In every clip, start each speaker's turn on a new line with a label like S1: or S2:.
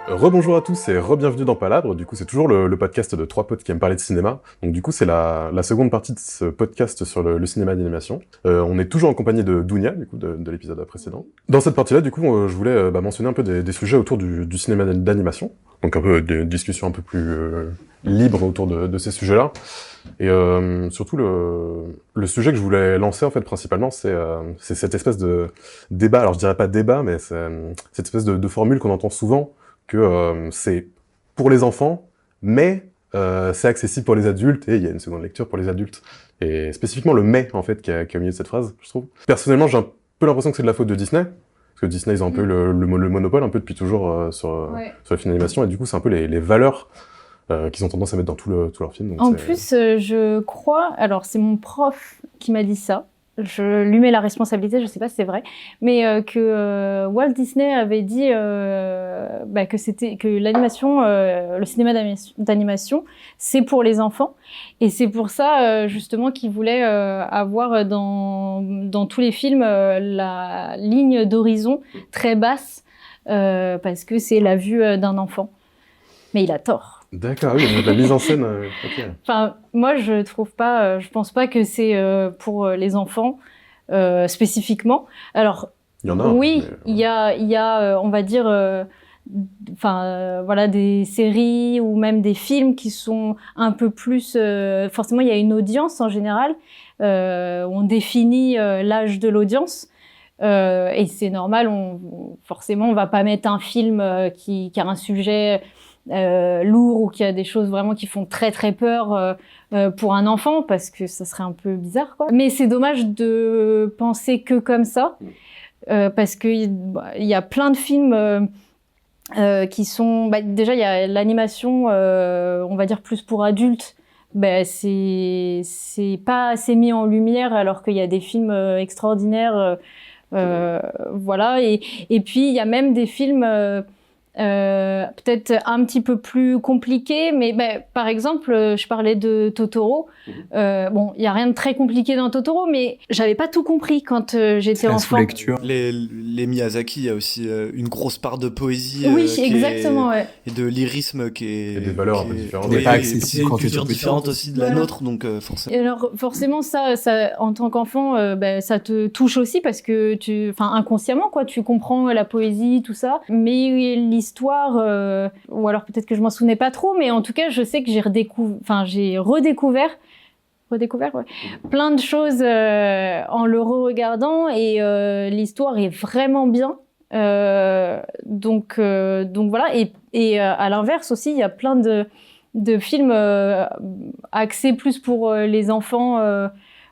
S1: Rebonjour à tous et re-bienvenue dans Palabre. Du coup, c'est toujours le podcast de trois potes qui aiment parler de cinéma. Donc du coup, c'est la seconde partie de ce podcast sur le cinéma d'animation. On est toujours en compagnie de Dounia, du coup, de l'épisode précédent. Dans cette partie-là, du coup, je voulais mentionner un peu des sujets autour du cinéma d'animation. Donc un peu des discussions un peu plus libres autour de ces sujets-là. Et surtout, le sujet que je voulais lancer, en fait, principalement, c'est cette espèce de débat. Alors, je dirais pas débat, mais c'est cette espèce de formule qu'on entend souvent, que c'est pour les enfants, mais c'est accessible pour les adultes, et il y a une seconde lecture pour les adultes. Et spécifiquement le « mais », en fait, qui est au milieu de cette phrase, je trouve. Personnellement, j'ai un peu l'impression que c'est de la faute de Disney, parce que Disney, ils ont un peu le monopole, un peu depuis toujours, sur les films d'animation, et du coup, c'est un peu les valeurs qu'ils ont tendance à mettre dans tous leurs films. Donc
S2: en plus, je crois... Alors, c'est mon prof qui m'a dit ça. Je lui mets la responsabilité, je sais pas si c'est vrai, mais que Walt Disney avait dit que l'animation, le cinéma d'animation, c'est pour les enfants, et c'est pour ça justement qu'il voulait avoir dans tous les films la ligne d'horizon très basse, parce que c'est la vue d'un enfant. Mais il a tort.
S1: D'accord, oui, la mise en scène. Okay.
S2: Enfin, moi, je trouve pas. Je pense pas que c'est pour les enfants spécifiquement. Alors,
S1: il y en a.
S2: Oui, il y a, on va dire, voilà, des séries ou même des films qui sont un peu plus. Forcément, il y a une audience en général. On définit l'âge de l'audience. Et c'est normal. Forcément, on va pas mettre un film qui a un sujet lourd ou qui a des choses vraiment qui font très très peur pour un enfant, parce que ça serait un peu bizarre, quoi. Mais c'est dommage de penser que comme ça, parce que il y a plein de films qui sont... déjà, il y a l'animation, on va dire plus pour adultes. C'est pas assez mis en lumière, alors qu'il y a des films extraordinaires. Voilà. Et puis, il y a même des films... peut-être un petit peu plus compliqué, mais par exemple, je parlais de Totoro. Bon, il y a rien de très compliqué dans Totoro, mais j'avais pas tout compris quand j'étais enfant.
S3: Les Miyazaki, il y a aussi une grosse part de poésie,
S2: oui, exactement,
S3: et de lyrisme qui est
S1: et des valeurs un peu différentes.
S3: N'est pas accessible quand tu es une culture différente aussi de la nôtre, donc forcément.
S2: Et alors forcément, ça, en tant qu'enfant, ça te touche aussi parce que inconsciemment, quoi, tu comprends la poésie, tout ça, mais l'histoire, ou alors peut-être que je m'en souvenais pas trop, mais en tout cas, je sais que j'ai redécouvert plein de choses en le re-regardant, et l'histoire est vraiment bien. Donc voilà, et à l'inverse aussi, il y a plein de films axés plus pour les enfants,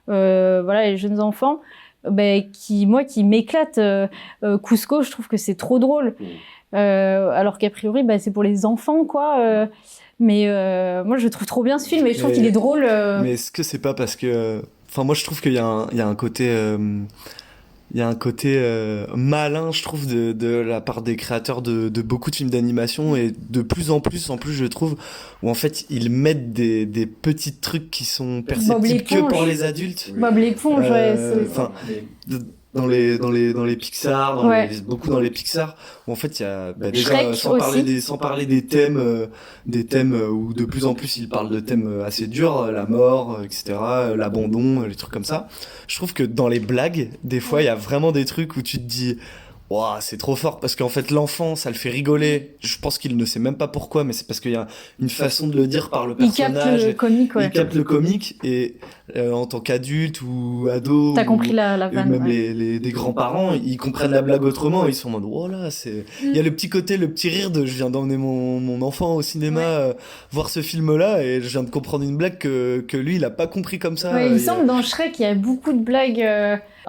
S2: voilà, les jeunes enfants, qui m'éclatent. Cusco, je trouve que c'est trop drôle. Alors qu'a priori, c'est pour les enfants, quoi. Mais moi, je trouve trop bien ce film, et je trouve qu'il est drôle.
S3: Mais est-ce que c'est pas parce que... Enfin, moi, je trouve qu'il y a un côté... Il y a un côté malin, je trouve, de la part des créateurs de beaucoup de films d'animation, et de plus en plus, je trouve, où en fait, ils mettent des petits trucs qui sont perceptibles que pour les adultes.
S2: Bob l'éponge,
S3: Enfin, dans les Pixar, beaucoup dans les Pixar, où en fait il y a déjà sans parler des thèmes où de plus en plus ils parlent de thèmes assez durs, la mort, etc., l'abandon, les trucs comme ça. Je trouve que dans les blagues, des fois il y a vraiment des trucs où tu te dis wow, c'est trop fort, parce qu'en fait l'enfant ça le fait rigoler. Je pense qu'il ne sait même pas pourquoi, mais c'est parce qu'il y a une façon de le dire par le personnage.
S2: Il capte le comique,
S3: Il capte le comique, et en tant qu'adulte ou ado,
S2: t'as compris la vanne,
S3: même des grands-parents, ils comprennent la blague autrement, ils sont en mode oh là, c'est... Il y a le petit rire de je viens d'emmener mon enfant au cinéma voir ce film-là, et je viens de comprendre une blague que lui il a pas compris comme ça.
S2: Il semble dans Shrek il y a beaucoup de blagues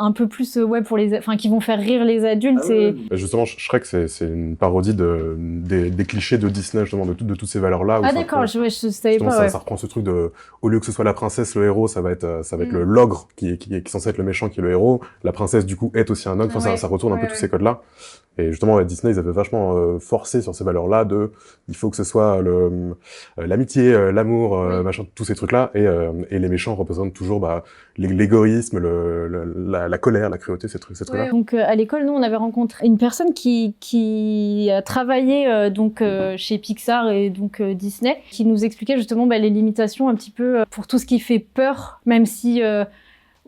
S2: un peu plus pour qui vont faire rire les adultes.
S1: Justement, Shrek, c'est une parodie des clichés de Disney, justement, de toutes ces valeurs-là.
S2: Ah d'accord, je savais pas.
S1: Ça reprend ce truc de, au lieu que ce soit la princesse le héros, ça va être l'ogre qui est censé être le méchant, qui est le héros. La princesse, du coup, est aussi un ogre. Enfin, ça retourne un peu tous ces codes-là. Et justement, Disney, ils avaient vachement forcé sur ces valeurs-là il faut que ce soit l'amitié, l'amour, machin, tous ces trucs-là, et les méchants représentent toujours l'égoïsme, la colère, la cruauté, ces trucs-là.
S2: Ouais. Donc à l'école, nous, on avait rencontré une personne qui a travaillé chez Pixar et donc Disney, qui nous expliquait justement les limitations un petit peu pour tout ce qui fait peur, même si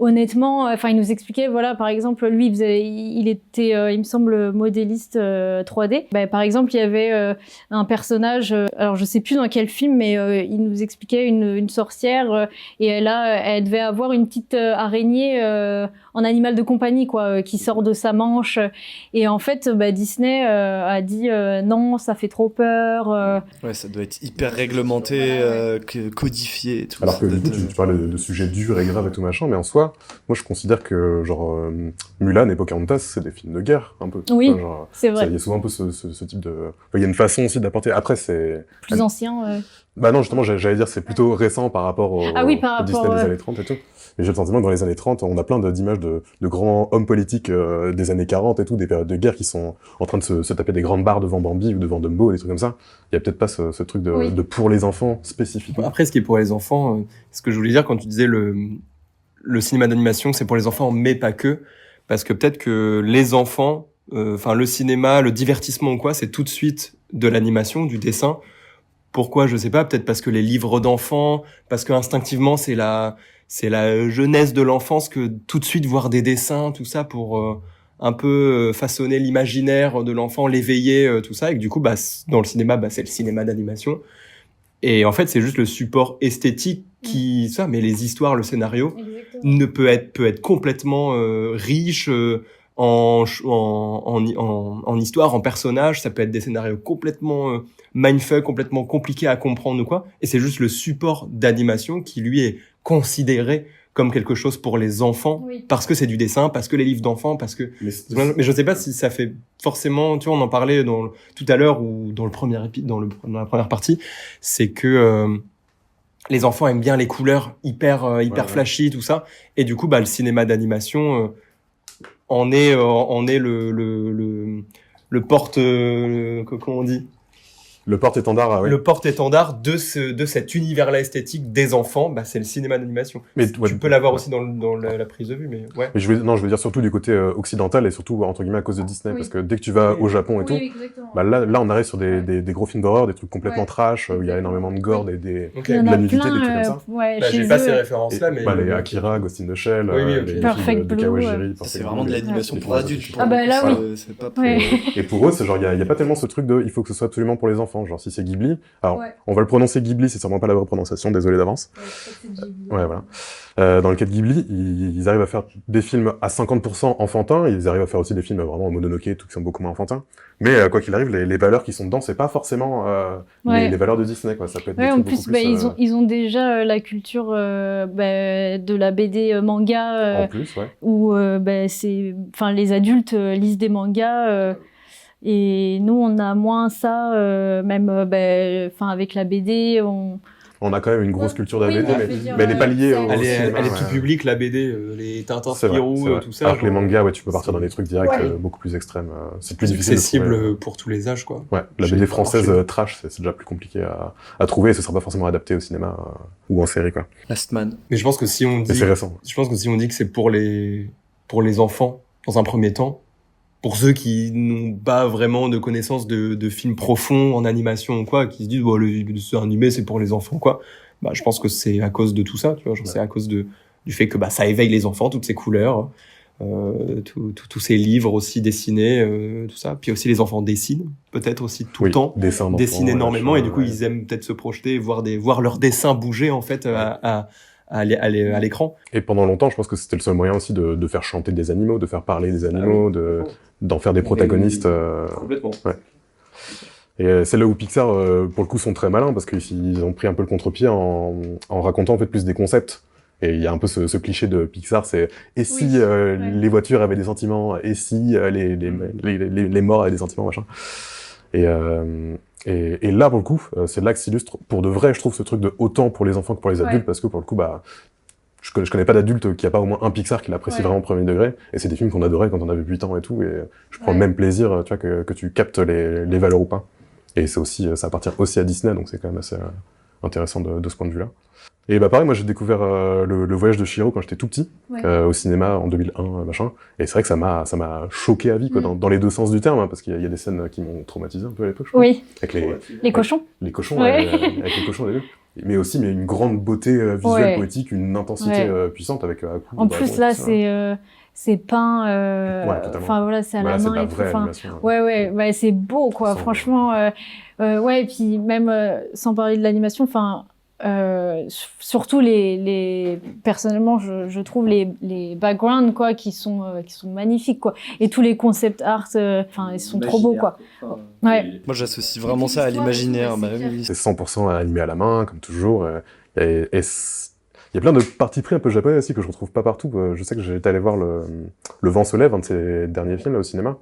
S2: honnêtement, il nous expliquait, voilà, par exemple, lui, il était, il me semble, modéliste 3D. Par exemple, il y avait un personnage, alors je sais plus dans quel film, mais il nous expliquait une sorcière et elle devait avoir une petite araignée en animal de compagnie, quoi, qui sort de sa manche. Et en fait, Disney a dit non, ça fait trop peur.
S3: Ouais, ça doit être hyper réglementé, codifié et tout.
S1: Alors que du coup, tu parlais de sujets durs et graves et tout machin, mais en soi, moi je considère que Mulan et Pocahontas, c'est des films de guerre, un peu.
S2: Oui, c'est vrai.
S1: Il y a souvent un peu ce type de... Il y a une façon aussi d'apporter... Après, c'est...
S2: Plus ancien,
S1: non, justement, j'allais dire c'est plutôt récent par rapport au Disney des années 30 et tout. Mais j'ai le sentiment que dans les années 30, on a plein d'images de grands hommes politiques des années 40 et tout, des périodes de guerre qui sont en train de se taper des grandes barres devant Bambi ou devant Dumbo, des trucs comme ça. Il y a peut-être pas ce truc de pour les enfants spécifiquement.
S4: Après, ce qui est pour les enfants, ce que je voulais dire quand tu disais le cinéma d'animation, c'est pour les enfants, mais pas que. Parce que peut-être que les enfants, le cinéma, le divertissement ou quoi, c'est tout de suite de l'animation, du dessin. Pourquoi, je sais pas, peut-être parce que les livres d'enfants, parce que instinctivement c'est la jeunesse de l'enfance que tout de suite voir des dessins, tout ça pour un peu façonner l'imaginaire de l'enfant, l'éveiller, tout ça, et que du coup dans le cinéma c'est le cinéma d'animation. Et en fait, c'est juste le support esthétique mais les histoires, le scénario peut être complètement riche en histoire, en personnage, ça peut être des scénarios complètement mindfuck, complètement compliqués à comprendre ou quoi, et c'est juste le support d'animation qui lui est considéré comme quelque chose pour les enfants, parce que c'est du dessin, parce que les livres d'enfants, parce que... Mais je sais pas si ça fait forcément... Tu vois, on en parlait tout à l'heure, ou dans dans la première partie, c'est que les enfants aiment bien les couleurs hyper flashy, tout ça, et du coup, le cinéma d'animation en est le porte... comment on dit ?
S1: Le porte-étendard,
S4: Le porte-étendard de cet univers-là esthétique des enfants, c'est le cinéma d'animation. Mais tu peux l'avoir aussi dans la prise de vue, mais ouais.
S1: Mais je veux dire surtout du côté occidental et surtout entre guillemets à cause de Disney, parce que dès que tu vas au Japon et tout, là on arrive sur des gros films d'horreur, des trucs complètement trash, où il y a énormément de gore, de la nudité, des trucs comme ça.
S4: J'ai pas ces références-là, mais
S1: les Akira, Ghost in the Shell, les
S2: Perfect
S1: de
S2: Blue,
S1: Kawajiri.
S3: C'est vraiment de l'animation pour adultes.
S2: Là oui.
S3: C'est pas pour...
S1: Et pour eux, c'est genre il y a pas tellement ce truc de il faut que ce soit absolument pour les enfants. Genre si c'est Ghibli, alors on va le prononcer Ghibli, c'est sûrement pas la vraie prononciation, désolé d'avance. Ouais, voilà. Dans le cas de Ghibli, ils arrivent à faire des films à 50% enfantins, ils arrivent à faire aussi des films vraiment en Mononoke, tout qui sont beaucoup moins enfantins. Mais quoi qu'il arrive, les valeurs qui sont dedans, c'est pas forcément les valeurs de Disney, quoi. Ça peut être des trucs beaucoup plus.
S2: Ils ont déjà la culture de la BD manga,
S1: en plus,
S2: où les adultes lisent des mangas. Et nous, on a moins ça, même avec la BD,
S1: on a quand même une grosse culture de la BD, mais elle n'est pas liée au cinéma.
S4: Elle est tout public, la BD, les Tintin, Spirou, tout ça.
S1: Alors que les mangas, tu peux partir dans des trucs directs beaucoup plus extrêmes. C'est plus difficile.
S4: C'est cible pour tous les âges, quoi.
S1: Ouais, la BD française trash, c'est déjà plus compliqué à trouver, et ce sera pas forcément adapté au cinéma ou en série, quoi.
S3: Last Man.
S4: Mais je pense que si on dit...
S1: c'est récent.
S4: Je pense que si on dit que c'est pour les enfants, dans un premier temps, pour ceux qui n'ont pas vraiment de connaissances de films profonds en animation ou quoi, qui se disent le dessin animé c'est pour les enfants quoi, je pense que c'est à cause de tout ça, tu vois, c'est à cause du fait que ça éveille les enfants, toutes ces couleurs, tous ces livres aussi dessinés, tout ça, puis aussi les enfants dessinent peut-être aussi tout le temps, dessinent énormément, et du coup ils aiment peut-être se projeter, voir leurs dessins bouger en fait à l'écran.
S1: Et pendant longtemps, je pense que c'était le seul moyen aussi de faire chanter des animaux, de faire parler des animaux, d'en faire des protagonistes.
S4: Complètement.
S1: Ouais. Et c'est là où Pixar, pour le coup, sont très malins, parce qu'ils ont pris un peu le contre-pied en racontant en fait plus des concepts. Et il y a un peu ce cliché de Pixar, c'est et si les voitures avaient des sentiments, et si les morts avaient des sentiments, machin. Et là, pour le coup, c'est là que s'illustre, pour de vrai, je trouve, ce truc de autant pour les enfants que pour les adultes, parce que pour le coup, je connais pas d'adulte qui a pas au moins un Pixar qui l'apprécie
S2: Ouais.
S1: vraiment au premier degré, et c'est des films qu'on adorait quand on avait 8 ans et tout, et je prends le même plaisir, tu vois, que tu captes les valeurs ou pas. Et c'est aussi, ça appartient aussi à Disney, donc c'est quand même assez intéressant de ce point de vue-là. Et bah pareil, moi j'ai découvert le voyage de Chihiro quand j'étais tout petit, au cinéma en 2001, machin. Et c'est vrai que ça m'a choqué à vie, quoi, dans les deux sens du terme, hein, parce qu'il y a des scènes qui m'ont traumatisé un peu à l'époque, je crois.
S2: Oui,
S1: Avec
S2: les cochons.
S1: les cochons,
S2: Ouais.
S1: avec les cochons au début. Mais aussi, une grande beauté visuelle,
S2: Ouais.
S1: poétique, une intensité puissante avec Aku.
S2: En plus, là, c'est peint.
S1: Ouais, totalement.
S2: Enfin, voilà, c'est à
S1: Voilà,
S2: la
S1: c'est
S2: main
S1: de la
S2: et tout.
S1: vraie
S2: Enfin,
S1: animation.
S2: ouais, c'est beau, quoi.
S1: Sans-
S2: Franchement, ouais, et puis même sans parler de l'animation, enfin, surtout personnellement, je trouve les backgrounds, quoi, qui sont magnifiques, quoi. Et tous les concept art, enfin, ils sont trop beaux, quoi. Ouais.
S3: Moi, j'associe vraiment ça à l'imaginaire. Bah, oui.
S1: C'est 100% animé à la main, comme toujours. Il y a plein de parties pris un peu japonais aussi que je retrouve pas partout. Je sais que j'étais allé voir Le Vent se lève, un de ses derniers films là, au cinéma.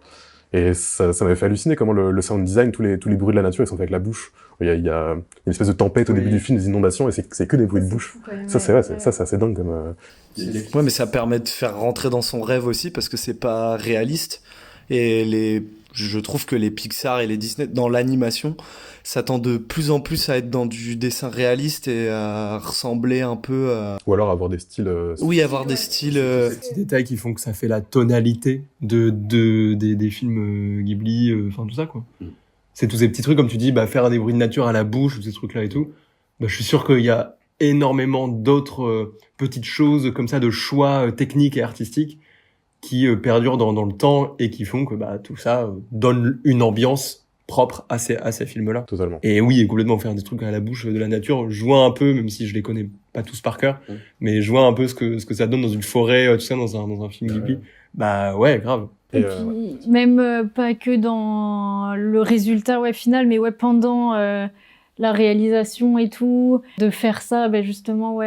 S1: Et ça m'avait fait halluciner comment le sound design, tous les bruits de la nature, ils sont faits avec la bouche. Il y a une espèce de tempête au début du film, des inondations, et c'est que des bruits de bouche. Ça, c'est vrai, ça, c'est assez dingue comme...
S3: Ouais, mais ça permet de faire rentrer dans son rêve aussi parce que c'est pas réaliste. Et je trouve que les Pixar et les Disney, dans l'animation, ça tend de plus en plus à être dans du dessin réaliste et à ressembler un peu à...
S1: Ou alors avoir des styles...
S3: Oui, avoir des styles...
S4: Ces petits détails qui font que ça fait la tonalité des films Ghibli, enfin tout ça, quoi. C'est tous ces petits trucs, comme tu dis, faire des bruits de nature à la bouche, ces trucs-là et tout. Je suis sûr qu'il y a énormément d'autres petites choses comme ça, de choix techniques et artistiques qui perdurent dans le temps et qui font que tout ça donne une ambiance propre à ces films-là.
S1: Totalement.
S4: Et oui, complètement faire des trucs à la bouche de la nature, je vois un peu, même si je les connais pas tous par cœur, mais je vois un peu ce que ça donne dans une forêt, tout ça, dans un film Ghibli. Ouais, grave.
S2: Et puis, même pas que dans le résultat final, mais pendant la réalisation et tout, de faire ça, justement,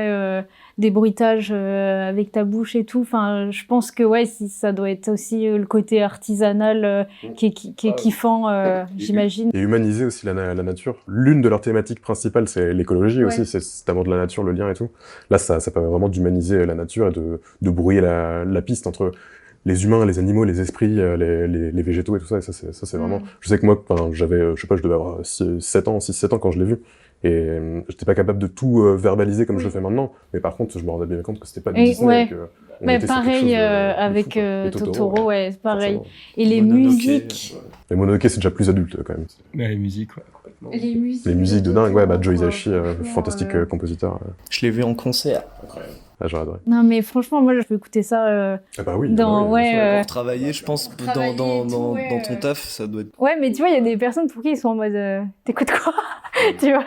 S2: des bruitages avec ta bouche et tout. Enfin, je pense que ça doit être aussi le côté artisanal qui est kiffant, j'imagine.
S1: Et humaniser aussi la nature. L'une de leurs thématiques principales, c'est l'écologie aussi, c'est cet amour de la nature, le lien et tout. Là, ça permet vraiment d'humaniser la nature et de brouiller la piste entre les humains, les animaux, les esprits, les végétaux et tout ça. Et ça c'est vraiment... Je sais que moi, j'avais, je sais pas, je devais avoir 6-7 ans quand je l'ai vu. Et j'étais pas capable de tout verbaliser comme je le fais maintenant. Mais par contre, je me rendais bien compte que c'était pas du Disney.
S2: Pareil avec Totoro, pareil. Et les
S3: Mononoke,
S2: musiques.
S1: Les Mononoke, c'est déjà plus adulte quand même.
S4: Mais les musiques, complètement.
S2: Les
S1: musiques de dingue, Joe Hisaishi, fantastique compositeur.
S3: Je l'ai vu en concert.
S1: Ah, j'aurais adoré.
S2: Non, mais franchement, moi, je peux écouter ça
S1: oui.
S2: dans...
S3: Pour travailler, je pense, dans ton taf, ça doit être...
S2: Ouais, mais tu vois, il y a des personnes pour qui ils sont en mode t'écoutes quoi? Tu vois?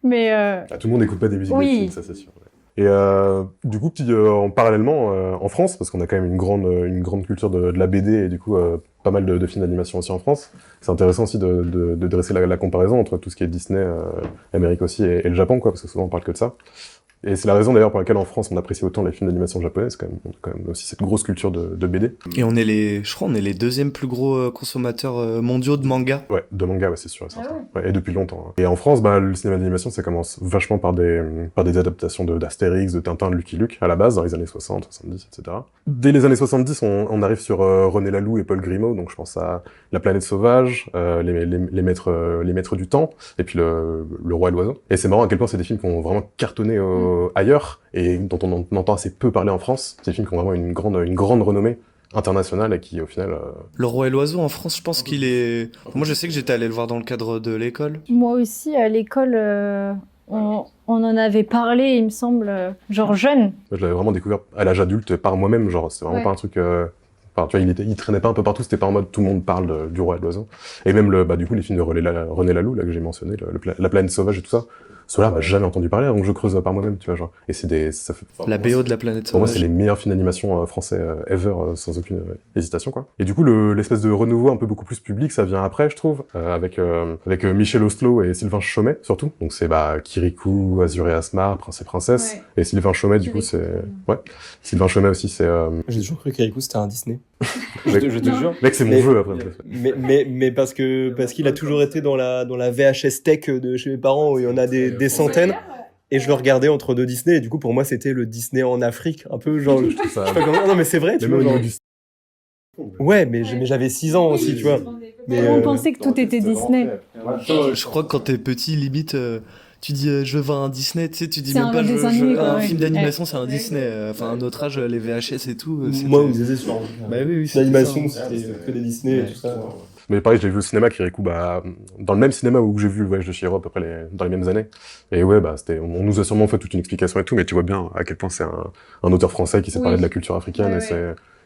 S2: Mais
S1: tout le monde n'écoute pas des musiques de
S2: oui.
S1: film, ça c'est sûr. Et du coup, parallèlement, en France, parce qu'on a quand même une grande culture de la BD et du coup pas mal de films d'animation aussi en France, c'est intéressant aussi de dresser la comparaison entre tout ce qui est Disney, Amérique aussi et le Japon, quoi, parce que souvent on parle que de ça. Et c'est la raison d'ailleurs pour laquelle en France on apprécie autant les films d'animation japonais, c'est quand même aussi cette grosse culture de BD.
S3: Et je crois on est les deuxièmes plus gros consommateurs mondiaux de manga.
S1: Ouais, de manga, c'est sûr. Ouais, et depuis longtemps. Hein. Et en France, le cinéma d'animation, ça commence vachement par des adaptations d'Astérix, de Tintin, de Lucky Luke, à la base, dans les années 60, 70, etc. Dès les années 70, on arrive sur René Laloux et Paul Grimaud, donc je pense à La Planète Sauvage, les Maîtres du Temps, et puis Le Roi et l'Oiseau. Et c'est marrant à quel point c'est des films qui ont vraiment cartonné ailleurs, et dont on entend assez peu parler en France. C'est des films qui ont vraiment une grande renommée internationale et qui, au final...
S3: Le Roi et l'Oiseau, en France, je pense qu'il est... Moi, je sais que j'étais allé le voir dans le cadre de l'école.
S2: Moi aussi, à l'école, on en avait parlé, il me semble, genre jeune.
S1: Je l'avais vraiment découvert à l'âge adulte, par moi-même, genre, c'est vraiment pas un truc... Enfin, tu vois, il traînait pas un peu partout, c'était pas en mode tout le monde parle du Roi et de l'Oiseau. Et même du coup, les films de René Laloux, là, que j'ai mentionné, La Planète Sauvage et tout ça, ceux-là, jamais entendu parler, donc je creuse par moi-même, tu vois, genre. Et ça fait...
S3: La BO de La Planète Sauvage.
S1: Pour moi, c'est les meilleurs films d'animation français ever, sans aucune hésitation, quoi. Et du coup, l'espèce de renouveau un peu beaucoup plus public, ça vient après, je trouve, avec Michel Oslo et Sylvain Chomet, surtout. Donc c'est, Kirikou, Azur et Asmar, Prince et Princesse. Ouais. Et Sylvain Chomet, du coup, c'est... Ouais. Sylvain Chomet aussi, c'est...
S4: J'ai toujours cru qu'Kirikou, c'était un Disney. je te jure.
S1: Mec, c'est mon jeu, après.
S4: Mais parce qu'il a toujours été dans la VHS tech de chez mes parents, où il y en a des centaines. et je le regardais entre deux Disney, et du coup, pour moi, c'était le Disney en Afrique, un peu genre... Je sais pas comment... Non, mais c'est vrai, tu vois. Genre... Ouais, mais j'avais 6 ans aussi, tu vois.
S2: Mais on pensait que tout était Disney.
S3: Je crois que quand t'es petit, limite, tu dis je veux voir un Disney, tu sais, tu dis
S2: c'est
S3: même pas un
S2: ouais.
S3: film d'animation, c'est un Disney. Enfin, à notre âge, les VHS et tout.
S4: Moi, vous disiez sur
S3: bah oui,
S4: l'animation, c'était que des Disney et tout ça.
S1: Mais pareil, je l'ai vu au cinéma, Kirikou, dans le même cinéma où j'ai vu le Voyage de Chihiro, à peu près dans les mêmes années. Et ouais, on nous a sûrement fait toute une explication et tout, mais tu vois bien à quel point c'est un auteur français qui sait parler de la culture africaine,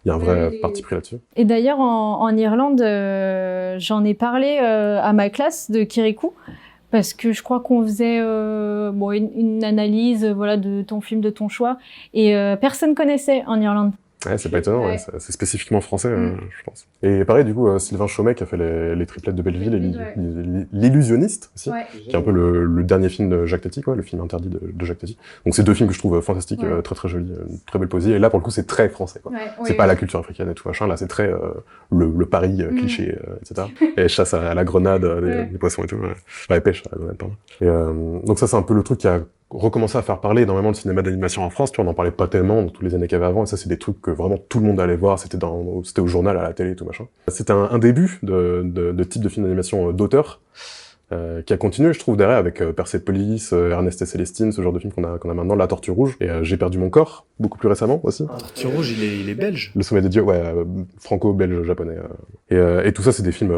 S1: il y a un vrai parti pris là-dessus.
S2: Et d'ailleurs, en Irlande, j'en ai parlé à ma classe de Kirikou, parce que je crois qu'on faisait une analyse de ton film, de ton choix, et personne connaissait en Irlande.
S1: Ouais, c'est pas étonnant, c'est spécifiquement français, je pense. Et pareil, du coup, Sylvain Chomet qui a fait les triplettes de Belleville et l'illusionniste aussi, qui est un peu le dernier film de Jacques Tati, le film interdit de Jacques Tati. Donc c'est deux films que je trouve fantastiques, très très jolis, très belle poésie. Et là, pour le coup, c'est très français, c'est pas la culture africaine et tout machin. Là, c'est très le Paris cliché, etc. Et chasse à la grenade, des poissons et tout. Pêche à la grenade, pardon. Et donc ça, c'est un peu le truc qui a recommencer à faire parler énormément de cinéma d'animation en France, tu vois, on en parlait pas tellement dans toutes les années qu'il y avait avant, et ça c'est des trucs que vraiment tout le monde allait voir, c'était au journal, à la télé et tout machin. C'était un début de type de film d'animation d'auteur, qui a continué, je trouve, derrière, avec Persepolis, Ernest et Célestine, ce genre de film qu'on a maintenant, La Tortue Rouge, et J'ai perdu mon corps, beaucoup plus récemment aussi.
S3: La Tortue Rouge, il est belge.
S1: Le Sommet des Dieux, franco-belge-japonais. Et tout ça, c'est des films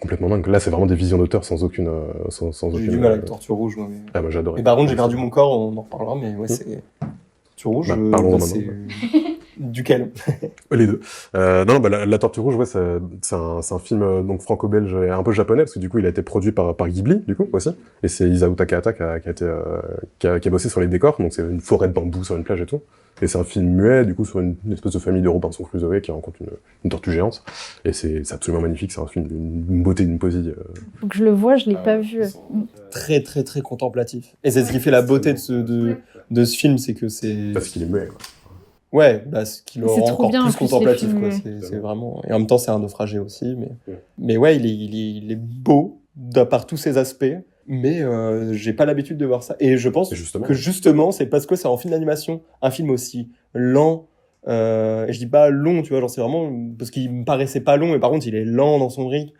S1: complètement dingues. Là, c'est vraiment des visions d'auteur sans aucune...
S4: J'ai eu du mal avec Tortue Rouge, moi.
S1: Ah, moi, j'adorais.
S4: Et par contre, J'ai perdu mon corps, on en reparlera, mais ouais, c'est... Tortue Rouge,
S1: parlons
S4: c'est... Duquel?
S1: Les deux. La Tortue Rouge, c'est un film donc franco-belge et un peu japonais, parce que du coup, il a été produit par Ghibli, du coup, aussi. Et c'est Isao Takahata qui a bossé sur les décors, donc c'est une forêt de bambou sur une plage et tout. Et c'est un film muet, du coup, sur une espèce de famille de Robinson Crusoe qui rencontre une tortue géante. Et c'est absolument magnifique, c'est un film d'une beauté, d'une poésie.
S2: Faut que je le vois, je l'ai pas vu.
S4: Très, très, très contemplatif. Et c'est ce qui fait la beauté de ce film, c'est que c'est...
S1: Parce qu'il est muet, quoi.
S4: Ouais, ce qui le rend encore
S2: bien,
S4: plus contemplatif, quoi.
S2: Ouais.
S4: C'est vraiment... Et en même temps, c'est un naufragé aussi, mais ouais, il est beau, par tous ses aspects, mais j'ai pas l'habitude de voir ça. Et je pense que justement, c'est parce que c'est en film d'animation, un film aussi lent, et je dis pas long, tu vois, genre c'est vraiment... Parce qu'il me paraissait pas long, mais par contre, il est lent dans son rythme,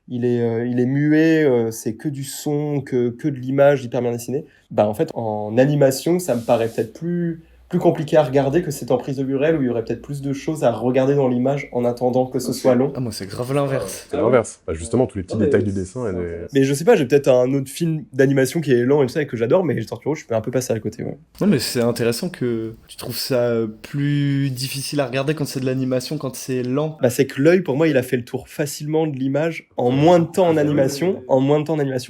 S4: il est muet, c'est que du son, que de l'image hyper bien dessinée. En fait, en animation, ça me paraît peut-être plus compliqué à regarder que c'est en prise de vue réelle où il y aurait peut-être plus de choses à regarder dans l'image en attendant que ce soit long.
S3: Ah, moi, c'est grave l'inverse.
S1: C'est l'inverse. Justement, tous les petits détails du dessin.
S4: Mais je sais pas, j'ai peut-être un autre film d'animation qui est lent et tout ça et que j'adore, mais Tortue Rouge, je peux un peu passer à côté. Ouais.
S3: Non, mais c'est intéressant que tu trouves ça plus difficile à regarder quand c'est de l'animation, quand c'est lent.
S4: C'est que l'œil, pour moi, il a fait le tour facilement de l'image en moins de temps en animation,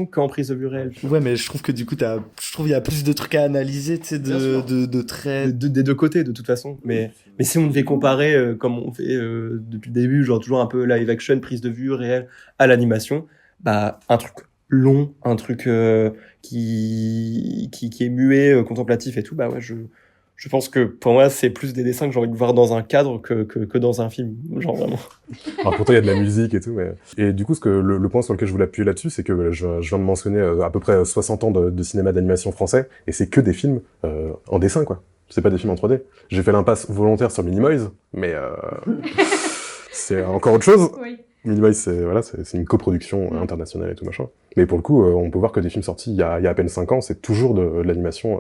S4: qu'en prise de vue réelle.
S3: Ouais, mais je trouve que du coup, je trouve qu'il y a plus de trucs à analyser, tu sais, de traits.
S4: Des deux côtés, de toute façon. Mais si on devait comparer, comme on fait depuis le début, genre toujours un peu live action, prise de vue réelle à l'animation, un truc long, un truc qui est muet, contemplatif et tout, je pense que pour moi, c'est plus des dessins que j'ai envie de voir dans un cadre que dans un film, genre vraiment.
S1: Alors pourtant, il y a de la musique et tout, mais... Et du coup, le point sur lequel je voulais appuyer là-dessus, c'est que je viens de mentionner à peu près 60 ans de cinéma d'animation français, et c'est que des films en dessin, quoi. C'est pas des films en 3D. J'ai fait l'impasse volontaire sur Minimoys, mais c'est encore autre chose. Oui. Minimoys, c'est une coproduction internationale et tout machin. Mais pour le coup, on peut voir que des films sortis il y a à peine 5 ans, c'est toujours de l'animation,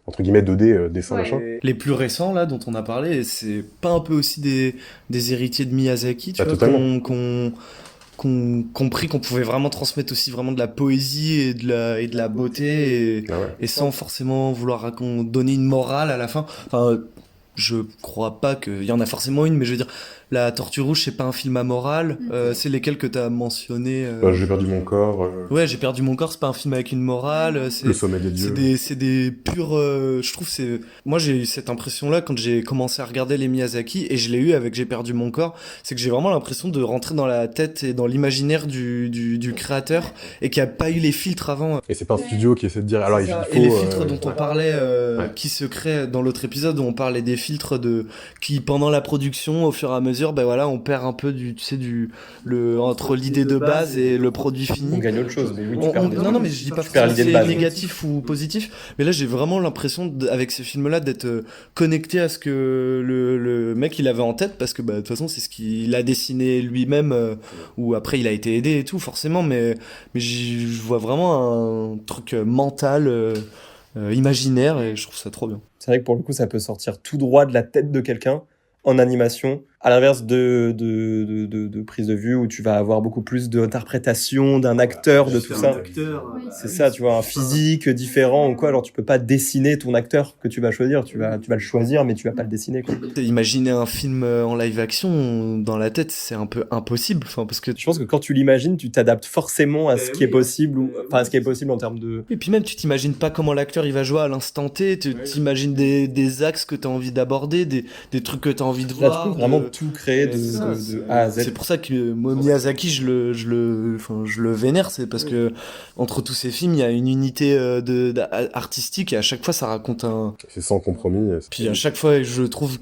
S1: entre guillemets, 2D, dessin, machin.
S3: Les plus récents, là, dont on a parlé, c'est pas un peu aussi des héritiers de Miyazaki, tu vois, qu'on compris qu'on pouvait vraiment transmettre aussi vraiment de la poésie et de la beauté et sans forcément vouloir donner une morale à la fin. Enfin, je crois pas qu'il y en a forcément une, mais je veux dire, La Tortue Rouge, c'est pas un film à morale. C'est lesquels que t'as mentionné
S1: J'ai perdu mon corps.
S3: Ouais, J'ai perdu mon corps, c'est pas un film avec une morale.
S1: Le Sommet des Dieux.
S3: C'est des purs... je trouve c'est... Moi, j'ai eu cette impression-là quand j'ai commencé à regarder les Miyazaki, et je l'ai eu avec J'ai perdu mon corps, c'est que j'ai vraiment l'impression de rentrer dans la tête et dans l'imaginaire du créateur, et qu'il n'y a pas eu les filtres avant.
S1: Et c'est pas un studio qui essaie de dire... Alors, il faut,
S3: et les filtres dont on parlait, qui se créent dans l'autre épisode, où on parlait des filtres qui, pendant la production, au fur et à mesure, mesure, ben voilà, on perd un peu entre l'idée de base et le produit fini.
S4: On gagne autre chose, mais oui, tu perds
S3: non, mais je dis pas que c'est négatif ou positif, mais là j'ai vraiment l'impression avec ces films-là d'être connecté à ce que le mec il avait en tête, parce que de toute façon c'est ce qu'il a dessiné lui-même, ou après il a été aidé et tout forcément, mais je vois vraiment un truc mental, imaginaire, et je trouve ça trop bien.
S4: C'est vrai que pour le coup ça peut sortir tout droit de la tête de quelqu'un en animation, à l'inverse de prise de vue où tu vas avoir beaucoup plus d'interprétation d'un acteur, de tout ça. C'est ça, tu vois, un physique différent ou quoi. Alors tu peux pas dessiner ton acteur que tu vas choisir, tu vas le choisir, mais tu vas pas le dessiner, quoi.
S3: Imaginer un film en live action dans la tête, c'est un peu impossible, parce que
S4: je pense que quand tu l'imagines, tu t'adaptes forcément à ce qui est possible, à ce qui est possible en termes de.
S3: Et puis même, tu t'imagines pas comment l'acteur il va jouer à l'instant T, tu t'imagines des axes que t'as envie d'aborder, des trucs que t'as envie de voir.
S4: Là, tu peux vraiment tout créer de A à Z.
S3: C'est pour ça que moi, Miyazaki, je le vénère, c'est parce que entre tous ces films, il y a une unité artistique, et à chaque fois, ça raconte
S1: c'est sans compromis.
S3: Puis à chaque fois, je trouve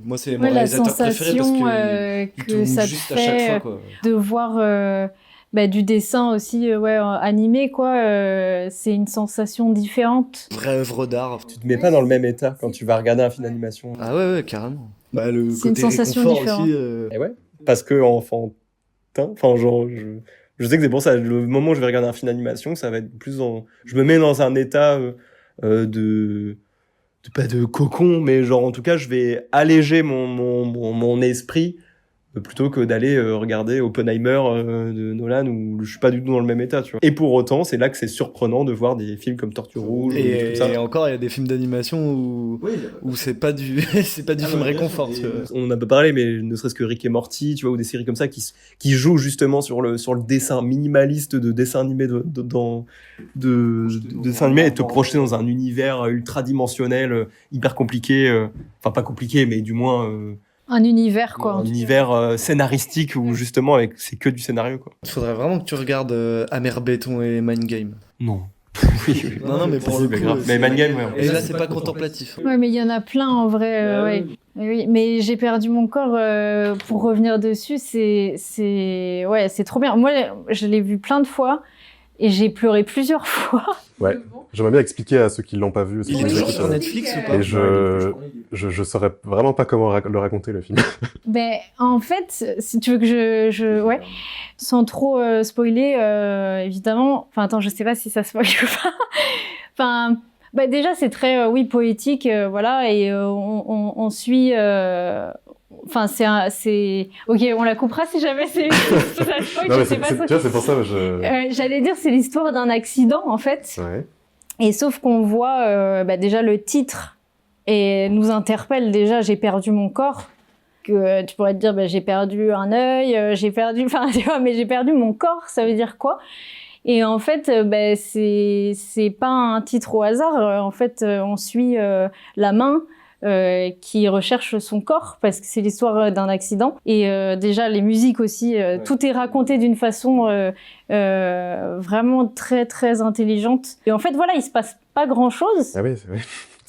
S3: moi, c'est mon réalisateur préféré, parce
S2: que ça
S3: juste
S2: te
S3: à chaque
S2: fait
S3: fois, quoi.
S2: De voir du dessin aussi, animé, quoi. C'est une sensation différente.
S3: Vraie œuvre d'art.
S4: Tu te mets pas dans le même état quand tu vas regarder un film d'animation.
S3: Ah ouais, carrément. Le
S2: c'est
S3: côté
S2: une sensation différente
S3: aussi.
S4: Et ouais, parce que enfantin, enfin genre, je sais que c'est pour ça, le moment où je vais regarder un film d'animation, ça va être plus je me mets dans un état pas de cocon, mais genre en tout cas, je vais alléger mon esprit plutôt que d'aller regarder Oppenheimer de Nolan, où je suis pas du tout dans le même état, tu vois. Et pour autant, c'est là que c'est surprenant de voir des films comme Tortue Rouge
S3: et
S4: tout ça.
S3: Et encore, il y a des films d'animation où c'est pas du film réconfort.
S4: On en a pas parlé, mais ne serait-ce que Rick et Morty, tu vois, ou des séries comme ça qui jouent justement sur le dessin minimaliste de dessin animé de dessin animé, et te projeter dans un univers ultra dimensionnel, hyper compliqué, enfin pas compliqué, mais du moins
S2: un univers, quoi.
S4: Un univers scénaristique où justement c'est que du scénario, quoi.
S3: Il faudrait vraiment que tu regardes Amer Béton et Mind Game.
S4: Non.
S3: Oui. Non, mais pour le coup,
S4: mais Mind Game, ouais.
S3: Et là, c'est pas contemplatif.
S2: Ouais, mais il y en a plein en vrai. Ouais. Oui, mais j'ai perdu mon corps. Pour revenir dessus, c'est trop bien. Moi, je l'ai vu plein de fois et j'ai pleuré plusieurs fois.
S1: Ouais. J'aimerais bien expliquer à ceux qui l'ont pas vu.
S3: Il est toujours sur Netflix ou pas?
S1: Et je saurais vraiment pas comment le raconter, le film.
S2: Ben, en fait, si tu veux que ouais, sans trop spoiler, évidemment. Enfin, attends, je sais pas si ça spoil ou pas. Enfin, déjà, c'est très, poétique, voilà, et on suit. Enfin, c'est. Ok, on la coupera si jamais c'est ça spoil.
S1: Non, mais tu vois, c'est pour ça que
S2: j'allais dire, c'est l'histoire d'un accident, en fait.
S1: Ouais.
S2: Et sauf qu'on voit déjà le titre et nous interpelle déjà. J'ai perdu mon corps. Que tu pourrais te dire, j'ai perdu un œil, j'ai perdu. Enfin, tu vois, mais j'ai perdu mon corps. Ça veut dire quoi? Et en fait, c'est pas un titre au hasard. En fait, on suit la main qui recherche son corps parce que c'est l'histoire d'un accident. Et déjà, les musiques aussi, tout est raconté d'une façon vraiment très, très intelligente. Et en fait, voilà, il se passe pas grand-chose.
S1: Ah oui, c'est vrai.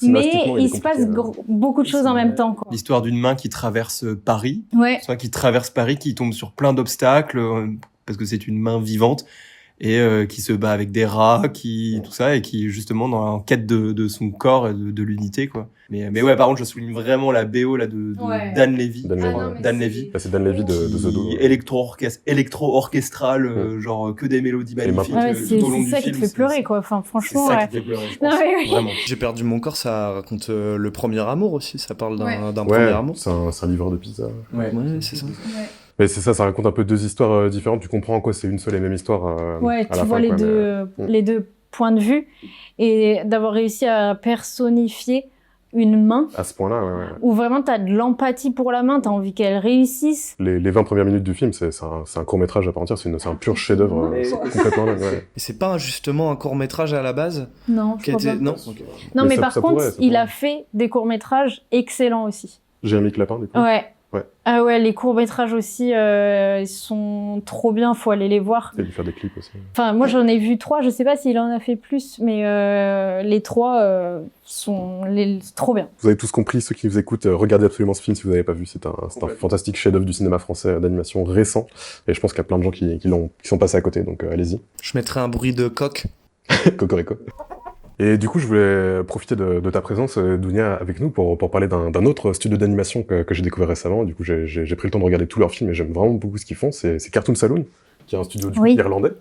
S2: Mais il se passe beaucoup de choses en même temps, quoi.
S4: L'histoire d'une main qui traverse Paris.
S2: Ouais.
S4: Soit qui traverse Paris, qui tombe sur plein d'obstacles, parce que c'est une main vivante. Et qui se bat avec des rats, tout ça, et qui justement en quête de son corps et de l'unité, quoi. Mais ouais, par contre, je souligne vraiment la BO là de Dan Levy. Dan Levy.
S1: C'est Dan Levy de The Do.
S4: Électro-orchestral, genre que des mélodies magnifiques tout au long du film.
S2: C'est ça qui te fait pleurer, quoi. Enfin, franchement.
S4: C'est ça qui te fait pleurer, je pense.
S2: Non, mais oui.
S4: Vraiment.
S3: J'ai perdu mon corps, ça raconte le premier amour aussi. Ça parle d'un premier amour.
S1: C'est un livreur de pizza.
S3: Ouais, c'est ça.
S2: Ouais.
S1: Mais c'est ça raconte un peu deux histoires différentes. Tu comprends en quoi c'est une seule et même histoire.
S2: Ouais, tu vois les deux points de vue, et d'avoir réussi à personnifier une main.
S1: À ce point-là, ouais.
S2: Où vraiment t'as de l'empathie pour la main, t'as envie qu'elle réussisse.
S1: Les 20 premières minutes du film, c'est un court-métrage à part entière, c'est un pur chef-d'œuvre complètement dingue. Ouais.
S3: Et c'est pas justement un court-métrage à la base?
S2: Non, je crois pas.
S3: Non,
S2: non, mais par contre, il a fait des courts-métrages excellents aussi.
S1: Jérémy Clapin, du coup.
S2: Ouais.
S1: Ouais.
S2: Ah ouais, les courts-métrages aussi, ils sont trop bien, faut aller les voir.
S1: Et lui faire des clips aussi.
S2: Enfin, moi j'en ai vu 3, je sais pas s'il en a fait plus, mais les 3 sont trop bien.
S1: Vous avez tous compris, ceux qui vous écoutent, regardez absolument ce film si vous n'avez pas vu. C'est un fantastique chef-d'œuvre du cinéma français d'animation récent. Et je pense qu'il y a plein de gens qui sont passés à côté, donc allez-y.
S3: Je mettrai un bruit de coq.
S1: Cocorico. Et du coup, je voulais profiter de ta présence, Dounia, avec nous pour parler d'un autre studio d'animation que j'ai découvert récemment. Du coup, j'ai pris le temps de regarder tous leurs films et j'aime vraiment beaucoup ce qu'ils font. C'est Cartoon Saloon, qui est un studio irlandais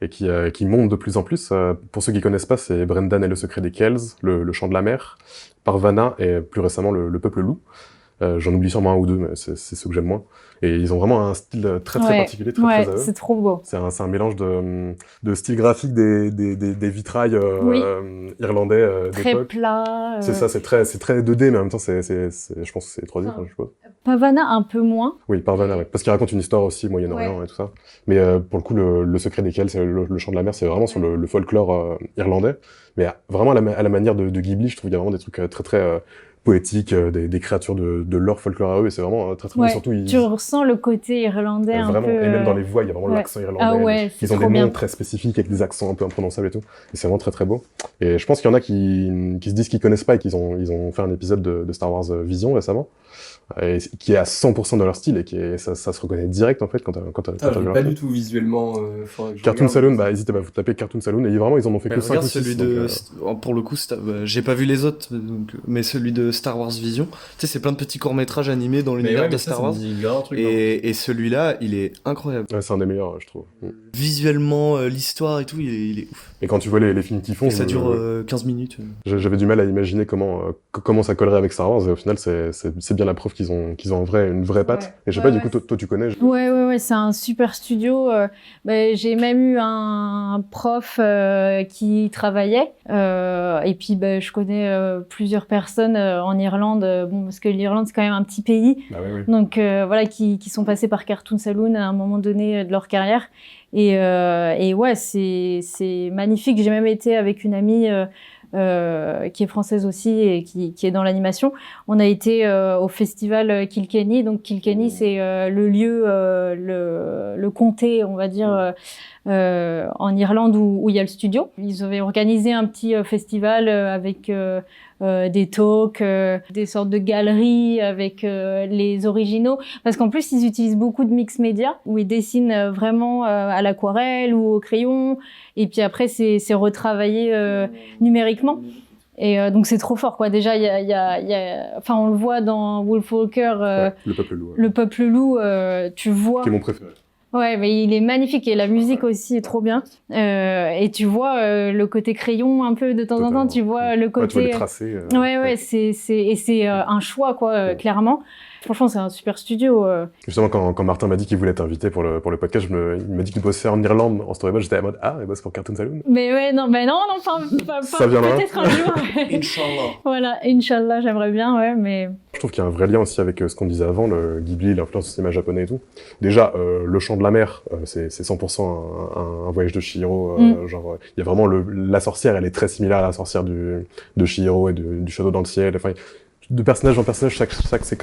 S1: et qui monte de plus en plus. Pour ceux qui connaissent pas, c'est Brendan et le secret des Kells, le chant de la mer, Parvana et plus récemment le peuple loup. J'en oublie sûrement un ou deux, mais c'est ceux que j'aime moins. Et ils ont vraiment un style très particulier, très à eux.
S2: C'est trop beau.
S1: C'est un mélange de style graphique des vitrails irlandais
S2: très
S1: d'époque.
S2: plat.
S1: C'est ça, c'est très 2D, mais en même temps, je pense que c'est 3D, je suppose.
S2: Pavana un peu moins.
S1: Oui, Parvana, ouais. Parce qu'il raconte une histoire aussi, Moyen-Orient et tout ça. Mais pour le coup, le secret desquels, c'est le chant de la mer, c'est vraiment sur le folklore irlandais. Mais vraiment à la manière de Ghibli, je trouve qu'il y a vraiment des trucs très poétiques, des créatures de leur folklore à eux, et c'est vraiment très bien. Surtout,
S2: tu ressens le côté irlandais un
S1: vraiment,
S2: peu...
S1: et même dans les voix, il y a vraiment l'accent irlandais. Ils ont des noms très spécifiques avec des accents un peu imprononçables et tout. Et c'est vraiment très beau. Et je pense qu'il y en a qui se disent qu'ils connaissent pas et qu'ils ont fait un épisode de Star Wars Vision récemment. Et qui est à 100% de leur style et ça se reconnaît direct en fait quand t'as vu
S4: pas du tout visuellement
S1: Cartoon Saloon, n'hésitez pas, vous tapez Cartoon Saloon et vraiment ils en ont fait que 5 ou 6.
S3: Celui pour le coup, j'ai pas vu les autres, mais celui de Star Wars Vision, tu sais, c'est plein de petits courts-métrages animés dans l'univers de Star Wars. Et celui-là, il est incroyable.
S1: Ouais, c'est un des meilleurs, je trouve.
S3: Visuellement, l'histoire et tout, il est ouf.
S1: Et quand tu vois les films qu'ils font...
S3: Et ça dure 15 minutes.
S1: J'avais du mal à imaginer comment ça collerait avec Star Wars, et au final, c'est bien la preuve qu'ils ont en vrai une vraie patte. Et je sais pas, du coup, toi tu connais.
S2: Ouais, c'est un super studio. J'ai même eu un prof qui travaillait. Et puis, je connais plusieurs personnes en Irlande. Parce que l'Irlande, c'est quand même un petit pays.
S1: Oui.
S2: Donc, qui sont passés par Cartoon Saloon à un moment donné de leur carrière. Et ouais, c'est magnifique. J'ai même été avec une amie qui est française aussi et qui est dans l'animation. On a été au festival Kilkenny. Donc Kilkenny, c'est le lieu, le comté, on va dire, en Irlande où il y a le studio. Ils avaient organisé un petit festival avec des talks, des sortes de galeries avec les originaux. Parce qu'en plus, ils utilisent beaucoup de mix média où ils dessinent vraiment à l'aquarelle ou au crayon. Et puis après, c'est retravaillé numériquement. Et donc c'est trop fort, quoi. Déjà, enfin, on le voit dans Wolfwalker,
S1: le peuple loup.
S2: Le peuple loup, tu vois.
S1: Qui est mon préféré.
S2: Ouais, mais il est magnifique et la musique aussi est trop bien. Et tu vois le côté crayon un peu de temps en temps. Tu vois le côté.
S1: Tu vois les tracés.
S2: Ouais, c'est un choix, quoi, clairement. Franchement, c'est un super studio.
S1: Justement, quand Martin m'a dit qu'il voulait t'inviter pour le podcast, il m'a dit qu'il bossait en Irlande en storyboard. J'étais à mode il bosse pour Cartoon Saloon.
S2: Mais ouais, non,
S1: ça viendra.
S2: Peut-être un jour.
S3: Inch'Allah.
S2: Voilà, Inch'Allah, j'aimerais bien, ouais, mais.
S1: Je trouve qu'il y a un vrai lien aussi avec ce qu'on disait avant, le Ghibli, l'influence du cinéma japonais et tout. Déjà, le chant de la mer, c'est 100% un voyage de Chihiro. Genre, il y a vraiment la sorcière, elle est très similaire à la sorcière de Chihiro et du Château dans le ciel. Enfin, de personnage en personnage,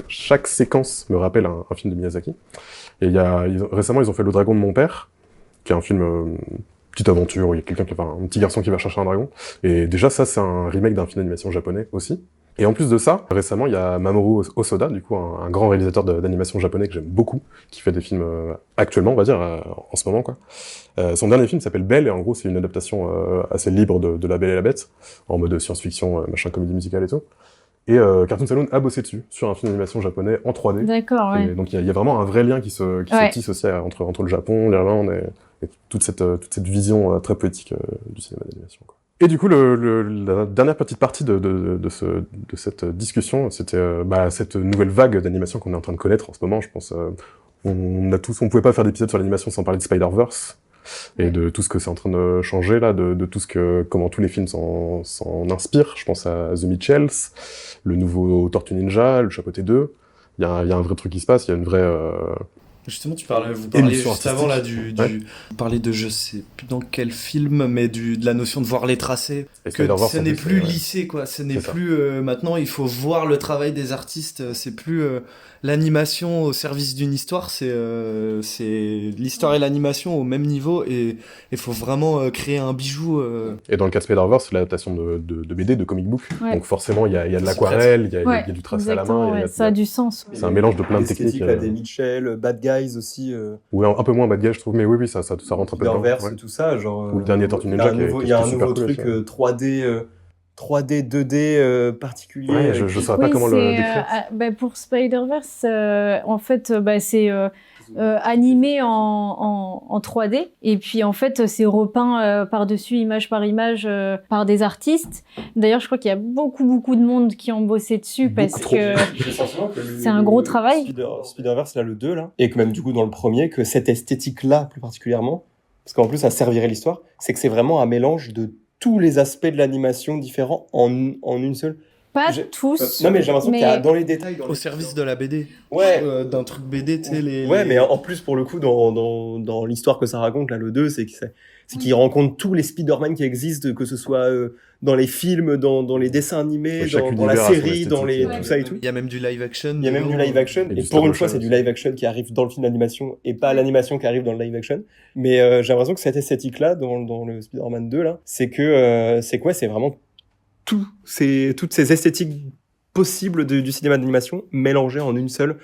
S1: chaque séquence me rappelle un film de Miyazaki. Et récemment, ils ont fait Le Dragon de mon père, qui est un film petite aventure où il y a quelqu'un un petit garçon qui va chercher un dragon. Et déjà, ça, c'est un remake d'un film d'animation japonais aussi. Et en plus de ça, récemment, il y a Mamoru Hosoda, du coup, un grand réalisateur d'animation japonais que j'aime beaucoup, qui fait des films actuellement, on va dire, en ce moment, quoi. Son dernier film s'appelle Belle, et en gros, c'est une adaptation assez libre de La Belle et la Bête, en mode science-fiction, machin, comédie musicale et tout. Et Cartoon Saloon a bossé dessus, sur un film d'animation japonais en 3D.
S2: D'accord, ouais.
S1: Et donc il y a vraiment un vrai lien qui se tisse aussi entre le Japon, l'Irlande et toute cette vision très poétique du cinéma d'animation, quoi. Et du coup, la dernière petite partie de cette discussion, c'était cette nouvelle vague d'animation qu'on est en train de connaître en ce moment. Je pense, on pouvait pas faire d'épisode sur l'animation sans parler de Spider-Verse et de tout ce que c'est en train de changer là, de tout comment tous les films s'en inspirent. Je pense à The Mitchells, le nouveau Tortue Ninja, le Chapeauté 2. Il y a un vrai truc qui se passe. Il y a une vraie
S3: Justement, vous parliez juste avant là vous parliez de, je sais plus dans quel film, mais de la notion de voir les tracés. Que ce n'est plus lissé, quoi. Ce n'est plus maintenant, il faut voir le travail des artistes. C'est plus l'animation au service d'une histoire. C'est l'histoire et l'animation au même niveau, et il faut vraiment créer un bijou.
S1: Et dans le cas de Spider-Verse, c'est l'adaptation de BD, de comic book. Donc forcément, il y a de l'aquarelle, il y a du tracé à la main.
S2: Ça a du sens.
S1: C'est un mélange de plein de techniques.
S4: Des Mitchell, Bad Guys aussi.
S1: Oui, un peu moins Bad Guys, je trouve, mais oui, ça rentre un peu dedans.
S4: Spider-Verse, tout ça, genre.
S1: Ou le dernier Tortue Ninja,
S4: il y a un nouveau truc 3D, 2D particulier.
S1: Ouais, je saurais pas comment le décrire.
S2: Pour Spider-Verse, en fait, c'est animé en 3D, et puis en fait c'est repeint par-dessus, image par image, par des artistes. D'ailleurs, je crois qu'il y a beaucoup de monde qui ont bossé dessus, parce que c'est un gros travail.
S4: Spider-Verse, là, le 2, là, et que même du coup dans le premier, que cette esthétique-là plus particulièrement, parce qu'en plus ça servirait l'histoire, c'est que c'est vraiment un mélange de tous les aspects de l'animation différents en une seule.
S2: Pas tous.
S4: Non, mais j'ai l'impression qu'il y a dans les détails.
S3: Au service de la BD.
S4: Ouais.
S3: D'un truc BD, tu sais,
S4: Ouais, mais en plus, pour le coup, dans l'histoire que ça raconte, là, le 2, c'est qu'il rencontre tous les Spider-Man qui existent, que ce soit dans les films, dans les dessins animés, dans la série, tout ça et tout.
S3: Il y a même du live action.
S4: Il y a même du live action. Et pour une fois, c'est du live action qui arrive dans le film d'animation et pas l'animation qui arrive dans le live action. Mais j'ai l'impression que cette esthétique-là, dans le Spider-Man 2, là, c'est vraiment toutes ces esthétiques possibles du cinéma d'animation mélangées en une seule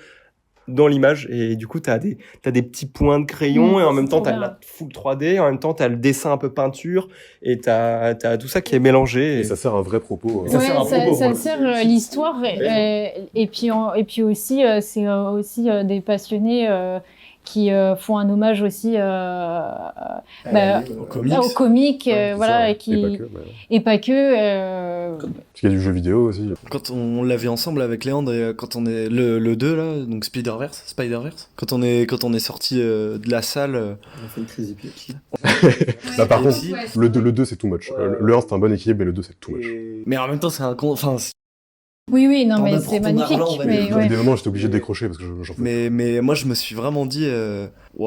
S4: dans l'image. Et du coup, t'as des petits points de crayon, et en même temps, t'as la full 3D, en même temps, t'as le dessin un peu peinture, et t'as tout ça qui est mélangé.
S1: Et ça sert un vrai propos.
S2: Ça sert l'histoire, et puis aussi, c'est aussi des passionnés qui font un hommage aussi aux comics, voilà, et pas que.
S1: Parce qu'il y a du jeu vidéo aussi.
S3: Quand on l'avait ensemble avec Léandre, et quand on est le 2 là, donc Spider-Verse, quand on est sorti de la salle,
S4: on a fait une crise épique.
S1: Par contre, le 2 c'est too much. Le 1 c'est un bon équilibre, mais le 2 c'est too much.
S3: Mais en même temps, c'est
S2: Oui, non, mais c'est magnifique.
S1: Il y a des moments où j'étais obligé de décrocher parce que j'en fais.
S3: Mais moi, je me suis vraiment dit,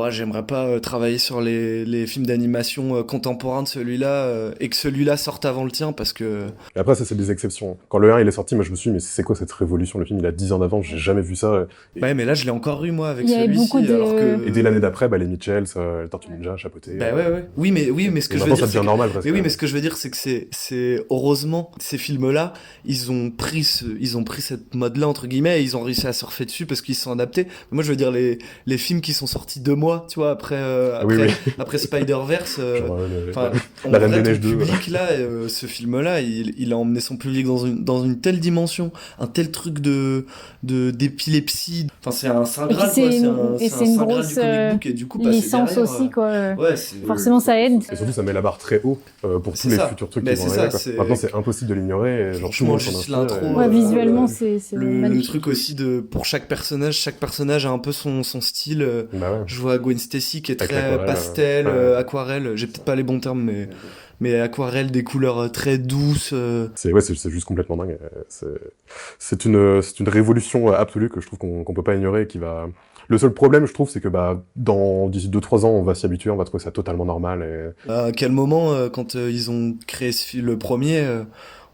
S3: j'aimerais pas travailler sur les films d'animation contemporains de celui-là, et que celui-là sorte avant le tien, parce que...
S1: Et après, ça, c'est des exceptions. Quand le 1 il est sorti, moi je me suis dit, mais c'est quoi cette révolution? Le film, il a 10 ans d'avance, j'ai jamais vu ça.
S3: Ouais, mais là, je l'ai encore eu, moi, avec celui-ci. Alors que...
S1: Et dès l'année d'après, les Mitchell, les Tortues Ninja, chapeauté.
S3: Ouais. Oui, mais ce que je veux dire,
S1: ça devient normal, presque.
S3: Mais oui, mais ce que je veux dire, c'est que c'est heureusement, ces films-là, ils ont pris cette mode-là, entre guillemets, et ils ont réussi à surfer dessus parce qu'ils se sont adaptés. Mais moi, je veux dire, les films qui sont sortis 2 mois, tu vois, après Spider-Verse,
S1: La Reine des Neiges 2.
S3: Public, là, ce film-là, il a emmené son public dans une telle dimension, un tel truc d'épilepsie. Enfin, c'est un saint graal, quoi. C'est un saint graal du comic book, et du coup,
S2: licence aussi, quoi.
S3: Ouais,
S2: forcément, ça aide.
S1: Et surtout, ça met la barre très haut pour tous les futurs trucs qui vont arriver. Maintenant, c'est impossible de l'ignorer. Genre, tout le monde s'en inspire.
S2: Visuellement, c'est
S3: le truc aussi pour chaque personnage a un peu son style. Je vois Gwen Stacy qui est très pastel, aquarelle. J'ai peut-être pas les bons termes, mais aquarelle, des couleurs très douces.
S1: C'est juste complètement dingue. C'est une révolution absolue que je trouve qu'on peut pas ignorer, qui va... Le seul problème, je trouve, c'est que d'ici 2-3 ans, on va s'y habituer, on va trouver ça totalement normal.
S3: À quel moment, quand ils ont créé le premier,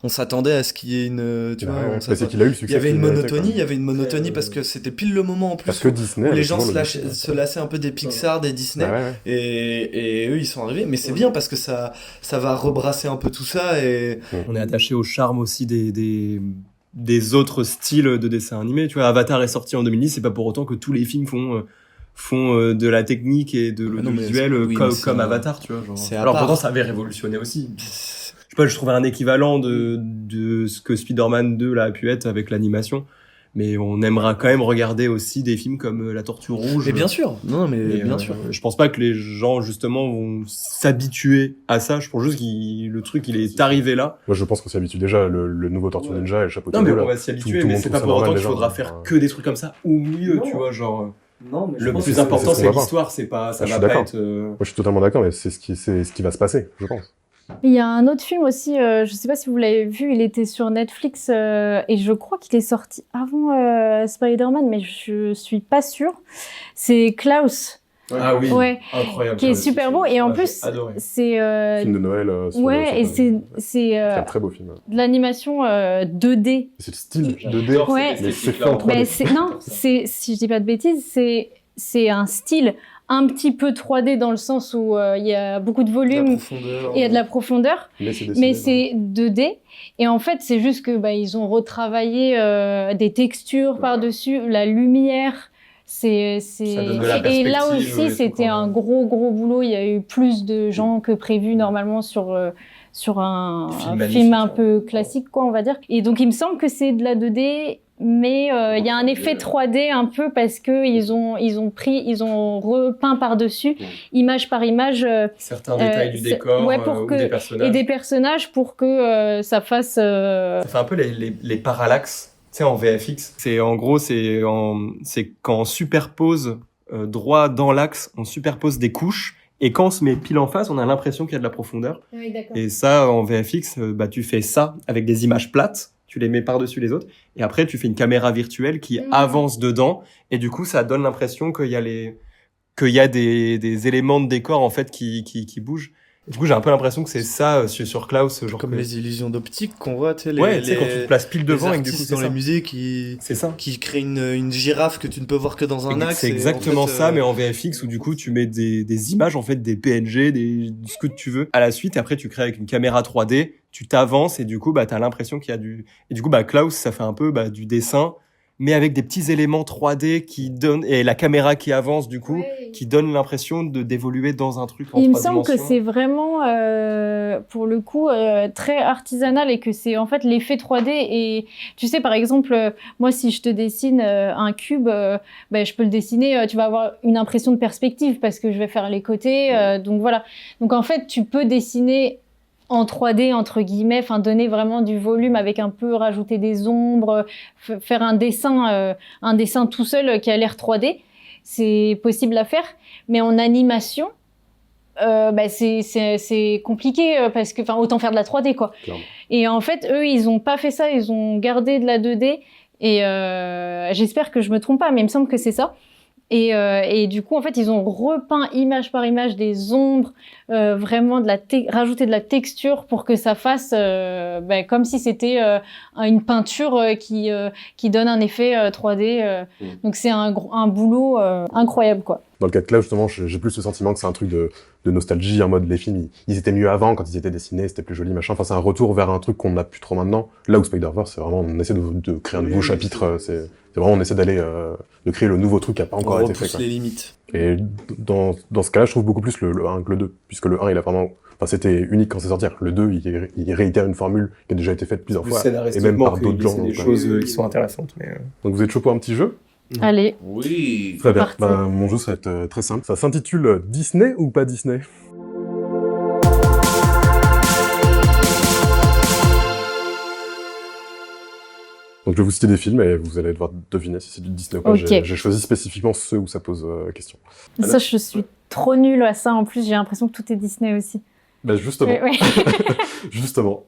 S3: on s'attendait à ce qu'il y ait une...
S1: c'est qu'il a eu le succès.
S3: Il y avait une monotonie parce que c'était pile le moment en plus
S1: parce que Disney,
S3: où les gens se lassaient un peu des Pixar, des Disney, et eux ils sont arrivés. Mais c'est bien parce que ça va rebrasser un peu tout ça. Et
S4: on est attaché au charme aussi des autres styles de dessins animés. Tu vois, Avatar est sorti en 2010, c'est pas pour autant que tous les films font de la technique et de l'audiovisuel comme Avatar, tu vois. Alors pourtant ça avait révolutionné aussi. Je trouvais un équivalent de ce que Spider-Man 2 là, a pu être avec l'animation. Mais on aimera quand même regarder aussi des films comme La Tortue Rouge.
S3: Mais bien sûr. Bien sûr.
S4: Je pense pas que les gens, justement, vont s'habituer à ça. Je pense juste le truc, il est arrivé là.
S1: Moi, je pense qu'on s'y habitue déjà. Le nouveau Tortue Ninja et le chapeau de
S4: Non, mais on va s'y habituer, mais c'est pas pour autant qu'il faudra faire que des trucs comme ça, ou mieux, tu vois, genre...
S3: Non, mais
S4: le plus important, c'est l'histoire, ça va pas être...
S1: Moi, je suis totalement d'accord, mais c'est ce qui va se passer, je pense.
S2: Il y a un autre film aussi, je sais pas si vous l'avez vu, il était sur Netflix et je crois qu'il est sorti avant Spider-Man, mais je suis pas sûre. C'est Klaus.
S4: Ah oui,
S2: ouais,
S4: incroyable.
S2: Qui est super beau et en plus c'est
S1: film de Noël.
S2: ouais, et c'est
S1: un très beau film.
S2: de l'animation 2D.
S1: C'est le style 2D.
S2: Ouais.
S1: Mais c'est fait en 3D.
S2: Non, si je dis pas de bêtises, c'est un style un petit peu 3D dans le sens où il y a beaucoup de volume et il y a de la profondeur, mais c'est 2D. Et en fait, c'est juste que ils ont retravaillé des textures par-dessus, la lumière. Et là aussi, c'était un gros boulot. Il y a eu plus de gens que prévu normalement sur un film un peu classique, quoi, on va dire. Et donc, il me semble que c'est de la 2D. Mais il y a un effet 3D un peu parce que ils ont repeint par-dessus, image par image,
S4: certains détails du décor ou des personnages.
S2: Et des personnages pour que ça fasse... Ça
S4: fait un peu les parallaxes, tu sais, en VFX. C'est quand on superpose droit dans l'axe, on superpose des couches. Et quand on se met pile en face, on a l'impression qu'il y a de la profondeur.
S2: Oui, d'accord.
S4: Et ça, en VFX, tu fais ça avec des images plates. Tu les mets par-dessus les autres, et après tu fais une caméra virtuelle qui avance dedans, et du coup ça donne l'impression qu'il y a des éléments de décor en fait qui bougent. Et du coup j'ai un peu l'impression que c'est ça sur Klaus, genre
S3: comme les illusions d'optique qu'on voit, tu sais,
S4: quand tu te places pile devant et que du coup
S3: dans les musées qui créent une girafe que tu ne peux voir que dans un axe.
S4: C'est exactement ça, mais en VFX où du coup tu mets des images en fait, des PNG, ce que tu veux à la suite, et après tu crées avec une caméra 3D. Tu t'avances et du coup t'as l'impression qu'il y a et du coup Klaus ça fait un peu du dessin mais avec des petits éléments 3D qui donnent, et la caméra qui avance du coup qui donne l'impression d'évoluer dans un truc en 3 dimensions.
S2: Il me semble que c'est vraiment pour le coup très artisanal et que c'est en fait l'effet 3D. Et tu sais, par exemple, moi si je te dessine un cube, je peux le dessiner, tu vas avoir une impression de perspective parce que je vais faire les côtés, donc voilà. Donc en fait tu peux dessiner en 3D, entre guillemets, enfin donner vraiment du volume avec un peu rajouter des ombres, faire un dessin tout seul qui a l'air 3D, c'est possible à faire, mais en animation, c'est compliqué parce que, enfin, autant faire de la 3D, quoi.
S1: Clairement.
S2: Et en fait, eux, ils ont pas fait ça, ils ont gardé de la 2D et j'espère que je me trompe pas, mais il me semble que c'est ça. Et du coup, en fait, ils ont repeint image par image des ombres, vraiment rajouter de la texture pour que ça fasse comme si c'était une peinture qui donne un effet 3D. Donc c'est un boulot incroyable, quoi.
S1: Dans le cas de Klaus, justement, j'ai plus le sentiment que c'est un truc de nostalgie, en mode les films, ils étaient mieux avant, quand ils étaient dessinés, c'était plus joli, machin. Enfin, c'est un retour vers un truc qu'on n'a plus trop maintenant. Là où Spider-Verse, c'est vraiment, on essaie de créer un nouveau chapitre, c'est vraiment, on essaie de créer le nouveau truc qui n'a pas encore été fait. On repousse
S3: les limites.
S1: Et dans ce cas-là, je trouve beaucoup plus le 1 que le 2, puisque le 1, il a vraiment... Enfin, c'était unique quand c'est sorti. Le 2, il réitère une formule qui a déjà été faite plusieurs fois, et même par d'autres gens.
S4: C'est des choses qui sont intéressantes. Mais
S1: Donc vous êtes chaud pour un petit jeu ?
S2: Allez.
S3: Oui.
S1: Très bien. Mon jeu, ça va être très simple. Ça s'intitule Disney ou pas Disney ? Donc je vais vous citer des films et vous allez devoir deviner si c'est du Disney ou pas.
S2: Okay.
S1: J'ai choisi spécifiquement ceux où ça pose question.
S2: Ça, je suis trop nulle à ça. En plus, j'ai l'impression que tout est Disney aussi.
S1: Justement.
S2: Ouais.
S1: Justement.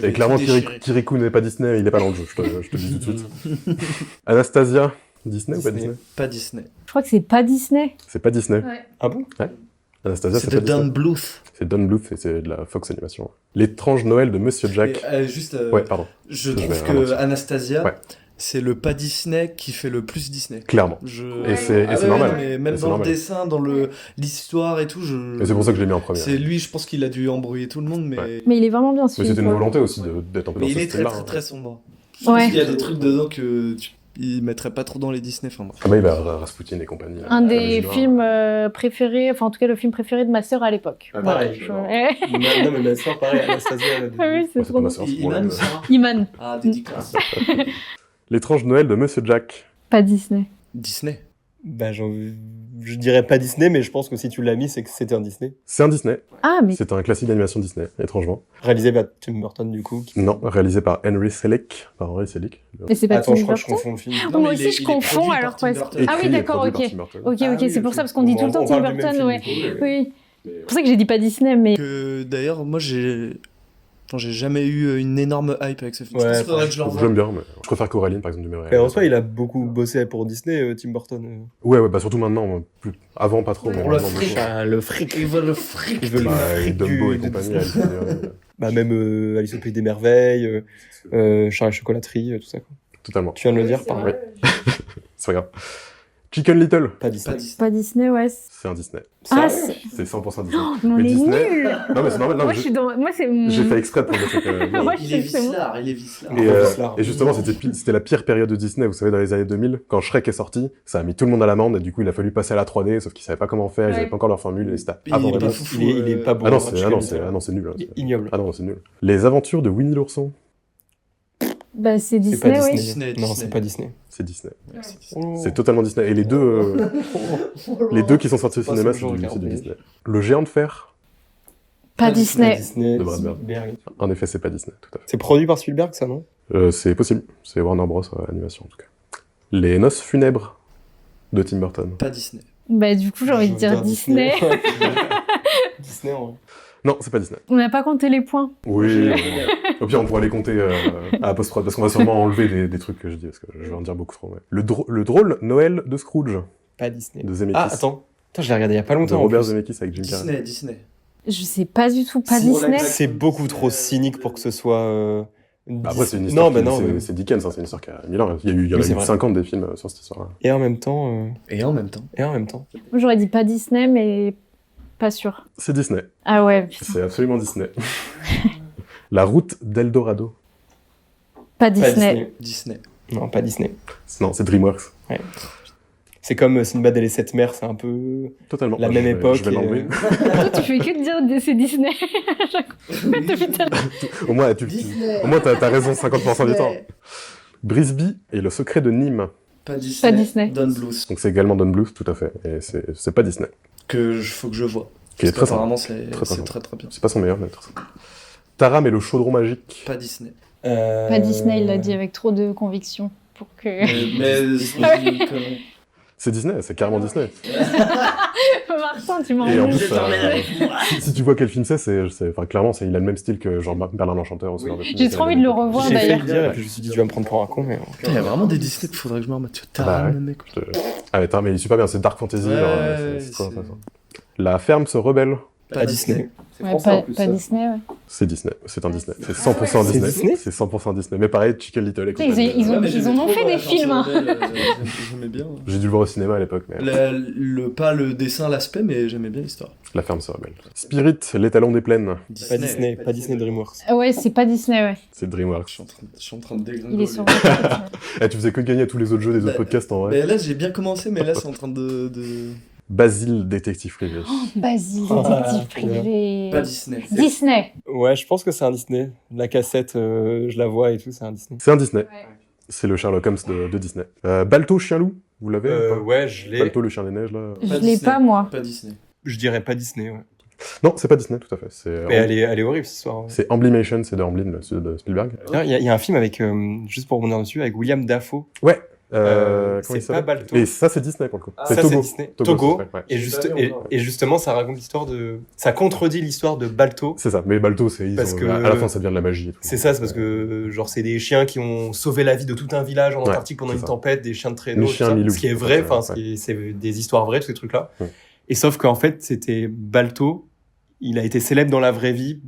S1: Et clairement, Kirikou n'est pas Disney, il est pas dans le jeu, je te le dis tout de suite. Anastasia, Disney ou pas Disney ?
S3: Pas Disney.
S2: Je crois que c'est pas Disney.
S1: C'est pas Disney.
S2: Ouais.
S4: Ah bon ?
S1: Ouais. Anastasia,
S3: c'est de Don Bluth.
S1: C'est Don Bluth et c'est de la Fox Animation. L'étrange Noël de Monsieur Jack.
S3: Ouais,
S1: pardon.
S3: Je trouve que Anastasia, c'est le pas Disney qui fait le plus Disney.
S1: Clairement. Et c'est normal.
S3: Mais même dans le dessin, dans l'histoire et tout,
S1: Et c'est pour ça que je l'ai mis en premier.
S3: C'est lui, je pense qu'il a dû embrouiller tout le monde, mais...
S1: Ouais.
S2: Mais il est vraiment bien sûr.
S1: Mais c'était une volonté aussi d'être un peu dans ce style-là.
S3: Mais il est très, très sombre. Je pense qu'il y a des trucs dedans que il mettrait pas trop dans les Disney. Enfin,
S1: ah bah, Rasputin et compagnie.
S2: Un des films préférés, enfin en tout cas le film préféré de ma sœur à l'époque.
S4: Ah, pareil. Non mais ma sœur, pareil, Anastasia.
S2: Oui, c'est trop
S1: bon.
S2: Iman.
S3: Ah, dédicace.
S1: L'étrange Noël de Monsieur Jack.
S2: Pas Disney.
S3: Disney.
S4: Bah je dirais pas Disney, mais je pense que si tu l'as mis, c'est que c'était un Disney.
S1: C'est un Disney.
S2: Ah, mais...
S1: C'est un classique d'animation Disney, étrangement.
S4: Réalisé par Tim Burton, du coup.
S1: Non, réalisé par Henry Selick.
S2: Mais c'est pas
S4: Attends,
S2: Tim
S4: je crois que je
S2: Burton.
S4: confonds le film.
S2: Non, moi aussi, je confonds, alors presque. Ah oui, d'accord, ok. Ok, c'est pour ça, parce qu'on dit tout le temps Tim Burton, ouais. Oui. C'est pour ça que j'ai dit pas Disney, mais...
S3: D'ailleurs, moi, j'ai jamais eu une énorme hype avec ce film.
S4: Ouais,
S3: Faudrait que je le revoie.
S1: J'aime bien, mais je préfère Coraline, par exemple, du
S4: Et en soi, il a beaucoup bossé pour Disney, Tim Burton.
S1: Ouais, bah surtout maintenant, plus... avant pas trop. mais
S3: Pour le
S1: maintenant,
S3: fric.
S1: beaucoup.
S4: Ah, le fric.
S3: Il veut le fric.
S4: Il veut le
S1: Bah, et
S4: fric
S1: Dumbo et
S4: de
S1: compagnie.
S4: Disney.
S1: Alice
S4: Même Alice au Pays des Merveilles, Charlie Chocolaterie, tout ça. Quoi.
S1: Totalement.
S4: Tu viens de le dire,
S2: c'est
S4: pardon.
S2: vrai.
S1: C'est pas grave. Chicken Little,
S4: Pas Disney.
S2: Pas Disney, ouais.
S1: c'est un Disney.
S2: Ah,
S4: Sérieux
S2: c'est...
S1: C'est 100% Disney.
S2: Mais on
S1: Mais
S2: est
S1: Disney-
S2: nuls.
S1: Non, mais c'est normal. Non,
S2: Moi,
S1: mais
S2: je suis dans... Moi, c'est...
S1: j'ai fait exprès pour le truc.
S2: Moi,
S3: Il est
S2: c'est bon.
S3: vicelard, il est vicelard.
S1: Et justement, c'était la pire période de Disney, vous savez, dans les années 2000, quand Shrek est sorti, ça a mis tout le monde à l'amende, et du coup, il a fallu passer à la 3D, sauf qu'ils savaient pas comment faire, ils
S2: Ouais.
S1: avaient pas encore leur formule, et c'était
S3: Il
S1: avant
S3: est pas
S1: vraiment.
S3: fou.
S4: Il est pas bon.
S1: Ah non,
S4: Chicken
S1: c'est
S4: Little.
S1: nul. Hein,
S4: Il est ignoble.
S1: Ah non, c'est nul. Les aventures de Winnie l'ourson,
S2: Bah, c'est
S4: C'est
S2: Disney,
S4: pas
S2: ouais.
S4: Disney. Non,
S3: Disney.
S4: c'est pas Disney.
S1: c'est Disney.
S4: Oh.
S1: C'est totalement Disney. Et les deux qui sont sortis au
S4: Pas
S1: cinéma,
S4: ce genre de
S1: c'est du
S4: regardé.
S1: Disney. Le géant de fer,
S2: Pas
S3: Pas
S2: Disney.
S4: Disney.
S1: De Brad Bird.
S4: Spielberg.
S1: en effet, c'est pas Disney, tout à fait.
S4: C'est produit par Spielberg, ça, non?
S1: C'est possible, c'est Warner Bros. Animation, en tout cas. Les noces funèbres de Tim Burton.
S3: Pas Disney.
S2: Bah, du coup, j'ai envie de dire Disney.
S4: Disney, en vrai.
S1: Non, c'est pas Disney.
S2: On n'a pas compté les points.
S1: Oui, au pire, on pourra les compter à post-prod, parce qu'on va sûrement enlever des trucs que je dis, parce que je vais en dire beaucoup trop. Ouais. Le drôle Noël de Scrooge,
S4: Pas Disney.
S1: de Zemeckis.
S4: Ah, attends. Putain, je l'ai regardé il y a pas
S1: De
S4: longtemps. en
S1: Robert
S4: plus.
S1: Zemeckis avec Jim Carrey.
S3: Disney.
S2: Je sais pas du tout. Pas
S3: Si,
S2: Disney.
S4: C'est beaucoup trop cynique pour que ce soit.
S1: Bah après, c'est une histoire.
S4: Non, bah non.
S1: C'est Dickens, hein, c'est une histoire qui a 1000 ans. Il y en
S4: Oui,
S1: a
S4: c'est
S1: eu
S4: vrai.
S1: 50 des films sur cette histoire-là.
S4: Et en même temps.
S3: Et en même temps.
S2: Moi, j'aurais dit pas Disney, mais pas sûr.
S1: C'est Disney.
S2: Ah ouais, putain.
S1: C'est absolument Disney. La route d'Eldorado.
S2: Pas
S4: Pas
S2: Disney.
S3: Disney.
S4: Non, pas Disney.
S1: Non, c'est DreamWorks.
S4: C'est comme Sinbad et les Sept Mers, c'est un peu
S1: Totalement.
S4: la
S1: Je
S4: même
S1: vais-
S4: époque.
S1: Je vais l'enlever.
S2: Toi, tu fais que de dire c'est Disney à chaque fois. Depuis tout à l'heure.
S1: Au moins,
S3: Disney.
S1: au moins, t'as raison 50% du temps. Brisby et le secret de Nîmes.
S3: Pas Disney.
S2: Pas Disney.
S3: Don Bluth.
S1: Donc c'est également Don Bluth, tout à fait. Et c'est pas Disney.
S3: Faut que je vois.
S1: Qui est très sympa.
S3: Apparemment, c'est
S1: Très, très
S3: c'est
S1: sympa.
S3: très bien.
S1: C'est pas son meilleur, mais très sympa. Taram et le chaudron magique.
S3: Pas Disney.
S2: Pas Disney, il l'a dit avec trop de conviction pour que.
S3: Mais
S1: C'est Disney, c'est carrément Disney.
S2: Martin, tu m'en
S1: Et en
S2: veux.
S1: plus, si tu vois quel film enfin, clairement, il a le même style que genre Merlin l'Enchanteur. ou ce genre de film.
S2: J'ai trop envie de le revoir
S4: J'ai failli
S2: d'ailleurs.
S4: le dire et puis je me suis dit, tu vas me prendre pour un con, mais.
S3: il y a vraiment des Disney qu'il faudrait que je me remette.
S1: Bah ouais.
S3: le mec.
S1: Ah mais Taram, mais il est super bien, c'est Dark Fantasy.
S3: Ouais,
S1: c'est trop intéressant. La ferme se rebelle.
S4: Pas Disney.
S2: Ouais, pas Disney, ouais.
S1: C'est Disney, c'est un Disney. C'est 100%
S4: C'est
S1: Disney.
S4: Disney
S1: C'est 100% Disney. Mais pareil, Chicken Little et
S2: Putain,
S1: compagnie.
S2: ils en ont fait des films. Hein.
S3: J'aimais bien.
S1: J'ai dû le voir au cinéma à l'époque, mais
S3: Pas le dessin, l'aspect, mais j'aimais bien l'histoire.
S1: La ferme se rebelle. Spirit, l'étalon des plaines.
S4: Pas Disney, pas Disney DreamWorks.
S2: Ah ouais, c'est pas Disney, ouais.
S1: C'est DreamWorks.
S3: Je suis en train de dégringoler.
S2: Il est sur.
S1: Eh, tu faisais que gagner à tous les autres jeux des autres
S3: Bah,
S1: podcasts en vrai.
S3: Mais là, j'ai bien commencé, mais là, c'est en train de...
S1: Basile, détective privé.
S2: Basile,
S4: Ah,
S2: détective privé.
S3: Pas Disney.
S2: Disney.
S4: Ouais, je pense que c'est un Disney. La cassette, je la vois et tout, c'est un Disney.
S1: C'est un Disney. C'est le Sherlock Holmes de Disney. Balto, chien loup, vous l'avez ou pas
S4: Ouais, je l'ai.
S1: Balto, le chien des neiges, là.
S2: Je l'ai
S3: Disney.
S2: pas, moi.
S3: Pas Disney.
S4: Je dirais pas Disney, ouais.
S1: Non, c'est pas Disney, tout à fait. C'est
S4: Mais elle est horrible, cette histoire. Ouais.
S1: c'est Emblemation, c'est de Amblin, celui de Spielberg.
S4: D'ailleurs, il y a un film avec, juste pour rebondir dessus, avec William Dafoe.
S1: Ouais.
S4: C'est
S1: comment il
S4: pas
S1: s'appelle
S4: Balto.
S1: Et ça, c'est Disney, pour le coup.
S4: Ça,
S1: c'est Togo.
S4: c'est Disney. Togo.
S1: c'est vrai, ouais.
S4: Et justement, ça raconte l'histoire de. Ça contredit l'histoire de Balto.
S1: C'est ça. Mais Balto,
S4: Parce que-
S1: à la fin, ça devient de la magie et tout.
S4: C'est ça, c'est parce que, genre, c'est des chiens qui ont sauvé la vie de tout un village en
S1: Ouais,
S4: Antarctique pendant
S1: c'est
S4: une
S1: ça.
S4: tempête, des chiens de traîneau,
S1: Mi-chien,
S4: tout ça.
S1: mi-loup.
S4: Ce qui est vrai, enfin,
S1: Ouais.
S4: c'est des histoires vraies, tous ces trucs-là.
S1: Ouais.
S4: Et sauf qu'en fait, c'était Balto. Il a été célèbre dans la vraie vie,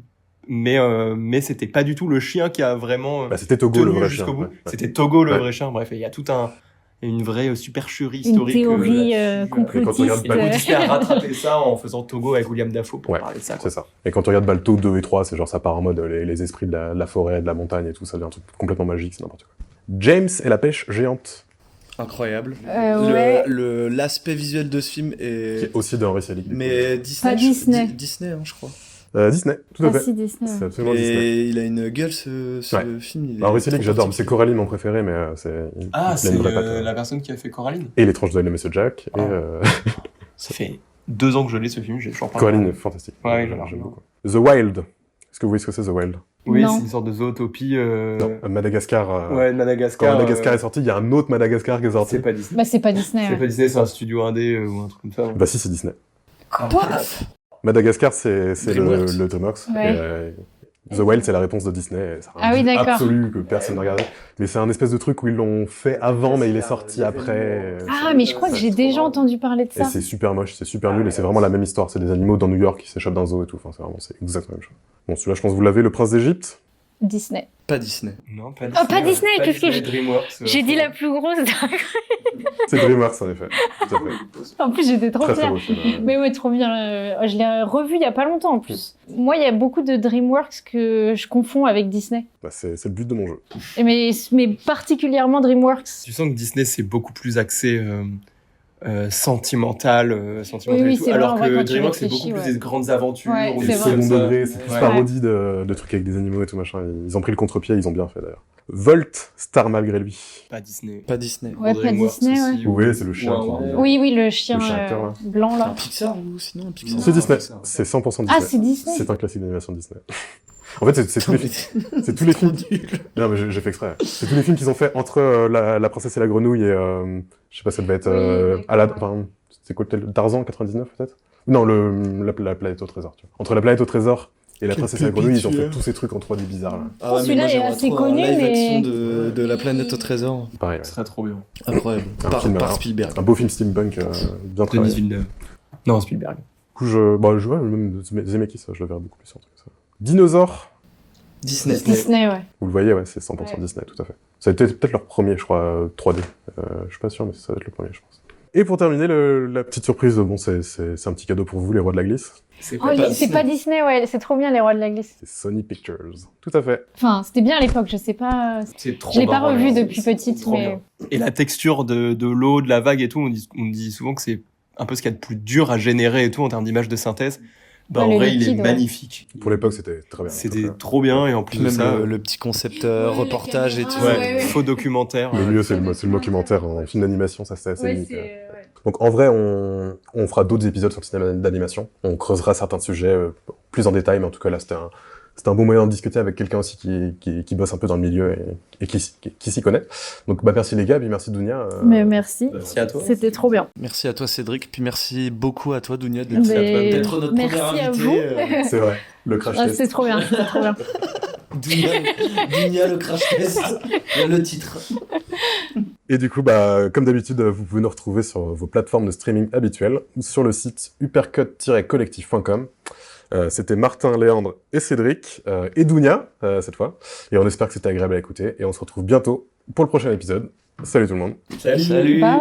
S4: mais c'était pas du tout le chien qui a vraiment
S1: Bah, c'était Togo, le
S4: tenu
S1: vrai
S4: jusqu'au
S1: chien.
S4: bout.
S1: Ouais.
S4: C'était Togo, le
S1: Ouais.
S4: vrai chien. Bref, il y a une vraie supercherie
S2: Une
S4: historique.
S2: théorie
S1: Et quand on
S2: complotiste.
S1: regarde
S4: Et du coup, Disney a rattrapé ça en faisant Togo avec William Dafoe pour
S1: Ouais,
S4: parler de ça. Quoi.
S1: C'est ça. Et quand tu regardes Balto 2 et 3, c'est genre ça part en mode les esprits de la forêt, de la montagne et tout, ça devient un truc complètement magique, c'est n'importe quoi. James et la pêche géante,
S3: Incroyable.
S2: Ouais.
S3: L'aspect visuel de ce film
S1: qui
S3: est...
S1: est aussi d'un Selig.
S3: Mais Disney,
S2: Pas Disney.
S3: Disney, hein, je crois.
S1: Disney, tout à
S2: Ah
S1: fait.
S2: si, Disney.
S1: C'est
S2: Ouais.
S1: absolument Disney.
S3: Et il a une gueule, ce
S1: Ouais.
S3: film. Il est
S1: Alors Selig,
S3: trop
S1: j'adore, mais c'est
S3: particulier.
S1: Coraline mon préféré, mais il a une vraie patte.
S4: la personne qui a fait Coraline.
S1: Et l'étrange Noël de Monsieur Jack, et
S4: Ah. Ça fait 2 ans que je l'ai ce film, j'ai toujours pas.
S1: Coraline est fantastique.
S4: Ouais,
S1: j'aime
S4: j'adore.
S1: beaucoup. The Wild. Est-ce que vous voyez ce que c'est The Wild?
S4: Oui,
S2: Non.
S4: c'est une sorte de zootopie.
S1: Non, Madagascar.
S4: Ouais, de
S1: Quand
S4: Madagascar.
S1: Madagascar est sorti, il y a un autre Madagascar qui est sorti.
S4: C'est pas Disney.
S2: Bah, c'est pas Disney.
S4: C'est
S2: ouais.
S4: pas Disney, c'est un studio indé ou un truc comme ça.
S1: Bah si, c'est Disney.
S3: Quoi ?
S1: Madagascar, c'est
S3: DreamWorks.
S1: le DreamWorks.
S2: Ouais.
S1: Et, The Wild, c'est la réponse de Disney. C'est un
S2: oui, d'accord.
S1: absolu que personne n'a regardé. Mais c'est un espèce de truc où ils l'ont fait avant, mais il est sorti après.
S2: Ah, mais je crois que j'ai déjà entendu parler de
S1: Et
S2: ça.
S1: c'est super moche, c'est super nul, et c'est vraiment la même histoire. C'est des animaux dans New York qui s'échappent d'un zoo et tout. Enfin, c'est exactement la même chose. Bon, celui-là, je pense que vous l'avez, Le Prince d'Égypte.
S2: Disney.
S3: Pas Disney.
S4: Non, pas
S2: Oh, pas Disney, qu'est-ce que
S4: Disney, DreamWorks.
S2: J'ai dit la plus grosse.
S1: C'est DreamWorks, en effet. Tout à fait.
S2: En plus, j'étais trop
S1: Très, très
S2: fière.
S1: beau film.
S2: Mais ouais, trop bien. Je l'ai revu il y a pas longtemps en plus. Moi, il y a beaucoup de DreamWorks que je confonds avec Disney.
S1: Bah, c'est le but de mon jeu.
S2: Mais particulièrement DreamWorks.
S4: Tu sens que Disney, c'est beaucoup plus axé sentimental et
S2: Oui,
S4: tout,
S2: c'est vrai,
S4: alors
S2: en vrai,
S4: que
S2: quand tu
S4: DreamWorks, c'est
S2: réfléchis,
S4: beaucoup plus
S2: ouais.
S4: des grandes aventures.
S2: Ouais,
S4: ou
S2: c'est
S4: des
S1: C'est
S2: vrai.
S4: trucs
S1: second
S4: comme ça.
S1: degré, c'est plus
S4: Ouais.
S1: parodie de trucs avec des animaux et tout machin. Ils ont pris le contre-pied, ils ont bien fait d'ailleurs. Volt, Star malgré lui.
S4: Pas Disney.
S3: Pas Disney.
S2: Ouais, pas
S4: DreamWorks
S2: Disney, ouais.
S4: aussi,
S1: Oui, c'est le chien
S4: Ouais,
S1: qui-
S4: ouais.
S2: Oui, le chien,
S1: Le chien acteur, là.
S2: blanc
S3: Un
S2: là.
S3: Pixar ou sinon un Pixar
S1: C'est Disney,
S4: ça.
S1: c'est 100% Disney.
S2: Ah, c'est Disney.
S1: C'est un classique d'animation Disney. En fait, c'est tous les films. C'est tous les films. Non, mais j'ai fait exprès. C'est tous les films qu'ils ont fait entre la princesse et la grenouille et je sais pas, ça devait être
S2: Oui,
S1: enfin, c'est quoi le Tarzan 99 peut-être. Non, la planète au trésor. Tu vois. Entre la planète au trésor et la
S3: Quelle
S1: princesse et la grenouille, ils ont
S3: pépite,
S1: fait
S3: tu
S1: tous ces trucs en 3D bizarres. Là.
S3: Ah ouais, mais
S2: Celui-là
S3: moi,
S2: est
S3: j'aimerais
S2: assez
S3: trop
S2: connu,
S3: un live
S2: mais-
S3: action de la planète au trésor.
S1: Pareil.
S4: Ce
S1: Ouais.
S4: serait trop bien.
S3: Incroyable.
S1: Un
S3: Par
S1: film,
S3: Spielberg.
S1: Un beau film steampunk bien
S4: Denis
S1: travaillé.
S4: Villeneuve. Non, Spielberg.
S1: Du coup, je vois même Zemeckis, ça, je le verrai beaucoup plus en tout cas. Ça. Dinosaure.
S3: Disney.
S2: Disney, ouais.
S1: Vous le voyez, ouais, c'est 100%
S2: Ouais.
S1: Disney, tout à fait. Ça a été peut-être leur premier, je crois, 3D. Je suis pas sûr, mais ça va être le premier, je pense. Et pour terminer, la petite surprise, bon, c'est un petit cadeau pour vous, les rois de la glisse.
S4: C'est
S2: Oh, c'est pas Disney, ouais. C'est trop bien, les rois de la glisse.
S1: C'est Sony Pictures. Tout à fait.
S2: Enfin, c'était bien à l'époque, je sais pas.
S4: C'est trop
S2: Je l'ai pas
S4: marrant,
S2: revu
S4: là.
S2: depuis
S4: C'est
S2: petite,
S4: trop
S2: mais.
S4: bien. Et la texture de l'eau, de la vague et tout, on dit souvent que c'est un peu ce qu'il y a de plus dur à générer et tout en termes d'image de synthèse. Bah,
S2: Ouais,
S4: en
S2: les
S4: vrai, il est
S2: liquides, ouais.
S4: magnifique.
S1: Pour l'époque, c'était très bien.
S4: C'était trop bien et en plus
S3: Puis
S4: de
S3: même
S4: ça,
S3: le petit concept reportage et tout.
S2: caméras,
S4: ouais,
S2: ouais.
S4: faux documentaire.
S1: Le mieux, c'est le documentaire en film d'animation, ça c'est assez unique. Donc en vrai, on fera d'autres épisodes sur le cinéma d'animation. On creusera certains sujets plus en détail, mais en tout cas là, c'était un bon moyen de discuter avec quelqu'un aussi qui bosse un peu dans le milieu et qui s'y connaît. Donc bah merci les gars, et puis merci Dounia.
S2: Mais merci.
S4: Merci à toi.
S2: C'était trop bien.
S3: Merci à toi Cédric, puis merci beaucoup à toi Dounia
S2: Mais-
S3: d'être notre
S2: merci
S3: premier
S2: à
S3: invité.
S2: vous.
S1: C'est vrai, le crash
S2: Ah,
S1: test.
S2: c'était trop bien, c'était trop bien.
S3: Dounia le crash test, le titre.
S1: Et du coup, bah, comme d'habitude, vous pouvez nous retrouver sur vos plateformes de streaming habituelles ou sur le site uppercut-collectif.com. C'était Martin, Léandre et Cédric, et Dounia, cette fois. Et on espère que c'était agréable à écouter. Et on se retrouve bientôt pour le prochain épisode. Salut tout le monde.
S4: Salut.
S2: Bye.